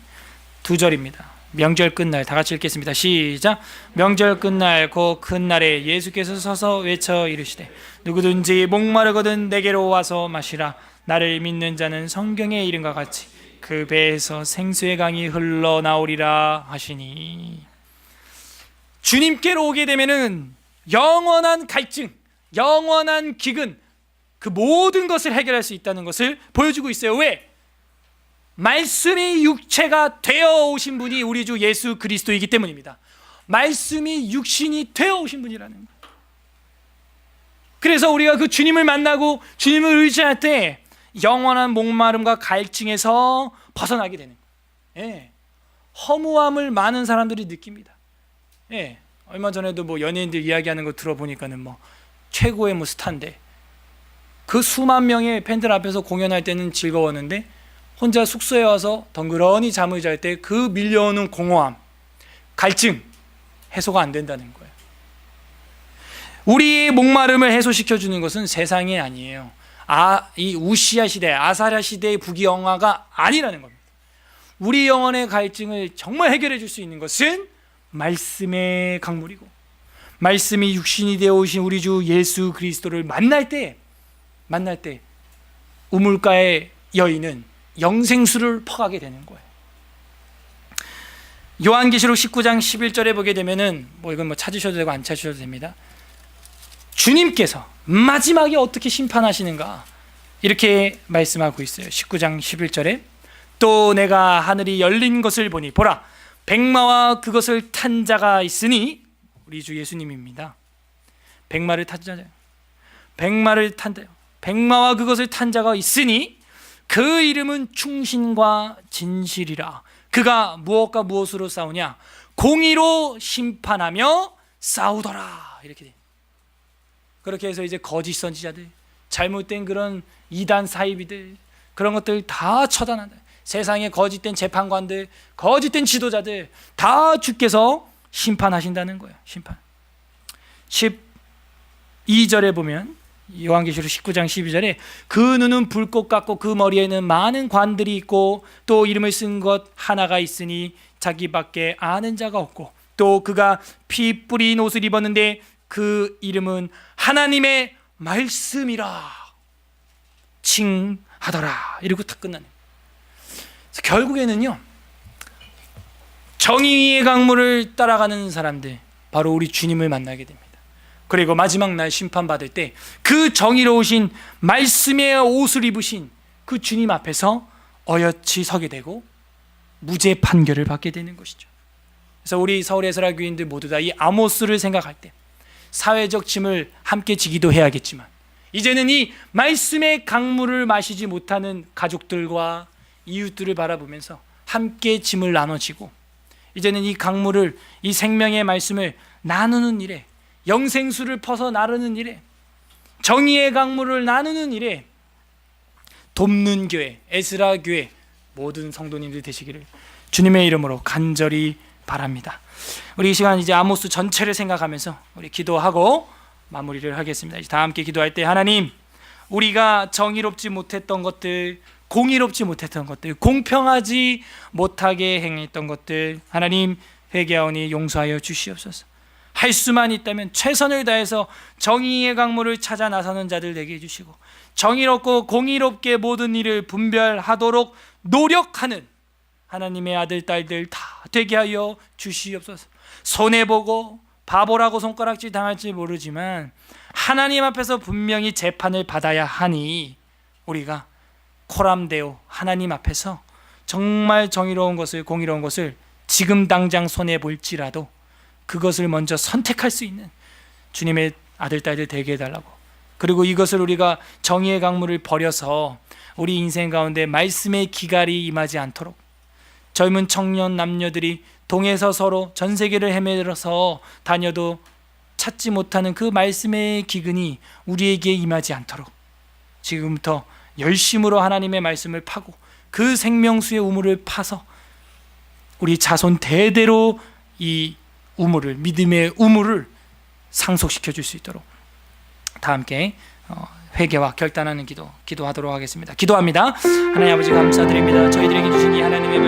두 절입니다. 명절 끝날 다 같이 읽겠습니다. 시작. 명절 끝날 그 큰 날에 예수께서 서서 외쳐 이르시되 누구든지 목마르거든 내게로 와서 마시라. 나를 믿는 자는 성경의 이름과 같이 그 배에서 생수의 강이 흘러나오리라 하시니. 주님께로 오게 되면은 영원한 갈증, 영원한 기근, 그 모든 것을 해결할 수 있다는 것을 보여주고 있어요. 왜? 말씀이 육체가 되어 오신 분이 우리 주 예수 그리스도이기 때문입니다. 말씀이 육신이 되어 오신 분이라는 거예요. 그래서 우리가 그 주님을 만나고 주님을 의지할 때 영원한 목마름과 갈증에서 벗어나게 되는 거예요. 예. 허무함을 많은 사람들이 느낍니다. 예. 얼마 전에도 연예인들 이야기하는 거 들어보니까는 최고의 스타인데 그 수만 명의 팬들 앞에서 공연할 때는 즐거웠는데 혼자 숙소에 와서 덩그러니 잠을 잘 때 그 밀려오는 공허함, 갈증 해소가 안 된다는 거예요. 우리의 목마름을 해소시켜주는 것은 세상이 아니에요. 이 우시아 시대, 아사랴 시대의 부귀영화가 아니라는 겁니다. 우리 영혼의 갈증을 정말 해결해 줄 수 있는 것은 말씀의 강물이고, 말씀이 육신이 되어 오신 우리 주 예수 그리스도를 만날 때 우물가의 여인은 영생수를 퍼가게 되는 거예요. 요한계시록 19장 11절에 보게 되면은 이건 찾으셔도 되고 안 찾으셔도 됩니다. 주님께서 마지막에 어떻게 심판하시는가 이렇게 말씀하고 있어요. 19장 11절에 또 내가 하늘이 열린 것을 보니 보라 백마와 그것을 탄 자가 있으니, 우리 주 예수님입니다. 백마를 탄 자, 백마와 그것을 탄 자가 있으니 그 이름은 충신과 진실이라. 그가 무엇과 무엇으로 싸우냐? 공의로 심판하며 싸우더라. 이렇게 돼. 그렇게 해서 이제 거짓 선지자들, 잘못된 그런 이단 사이비들, 그런 것들 다 처단한다. 세상에 거짓된 재판관들, 거짓된 지도자들 다 주께서 심판하신다는 거예요. 심판. 12절에 보면 요한계시록 19장 12절에 그 눈은 불꽃 같고 그 머리에는 많은 관들이 있고 또 이름을 쓴 것 하나가 있으니 자기밖에 아는 자가 없고 또 그가 피 뿌린 옷을 입었는데 그 이름은 하나님의 말씀이라 칭하더라. 이러고 다 끝나네. 결국에는요, 정의의 강물을 따라가는 사람들, 바로 우리 주님을 만나게 됩니다. 그리고 마지막 날 심판받을 때 그 정의로우신 말씀의 옷을 입으신 그 주님 앞에서 어여치 서게 되고 무죄 판결을 받게 되는 것이죠. 그래서 우리 서울 에스라 교인들 모두 다 이 아모스를 생각할 때 사회적 짐을 함께 지기도 해야겠지만, 이제는 이 말씀의 강물을 마시지 못하는 가족들과 이웃들을 바라보면서 함께 짐을 나눠지고, 이제는 이 강물을, 이 생명의 말씀을 나누는 일에, 영생수를 퍼서 나르는 일에, 정의의 강물을 나누는 일에 돕는 교회, 에스라 교회 모든 성도님들 되시기를 주님의 이름으로 간절히 바랍니다. 우리 이 시간 이제 아모스 전체를 생각하면서 우리 기도하고 마무리를 하겠습니다. 이제 다 함께 기도할 때, 하나님, 우리가 정의롭지 못했던 것들, 공의롭지 못했던 것들, 공평하지 못하게 행했던 것들, 하나님 회개하오니 용서하여 주시옵소서. 할 수만 있다면 최선을 다해서 정의의 강물을 찾아 나서는 자들 되게 해주시고, 정의롭고 공의롭게 모든 일을 분별하도록 노력하는 하나님의 아들, 딸들 다 되게 하여 주시옵소서. 손해보고 바보라고 손가락질 당할지 모르지만 하나님 앞에서 분명히 재판을 받아야 하니, 우리가 코람데오 하나님 앞에서 정말 정의로운 것을, 공의로운 것을 지금 당장 손해볼지라도 그것을 먼저 선택할 수 있는 주님의 아들, 딸들 되게 해달라고, 그리고 이것을 우리가 정의의 강물을 버려서 우리 인생 가운데 말씀의 기갈이 임하지 않도록, 젊은 청년 남녀들이 동에서 서로 전 세계를 헤매서 다녀도 찾지 못하는 그 말씀의 기근이 우리에게 임하지 않도록 지금부터 열심으로 하나님의 말씀을 파고 그 생명수의 우물을 파서 우리 자손 대대로 이 우물을, 믿음의 우물을 상속시켜 줄 수 있도록 다 함께 회개와 결단하는 기도하도록 하겠습니다. 기도합니다. 하나님 아버지 감사드립니다. 저희들에게 주신 이 하나님의 말씀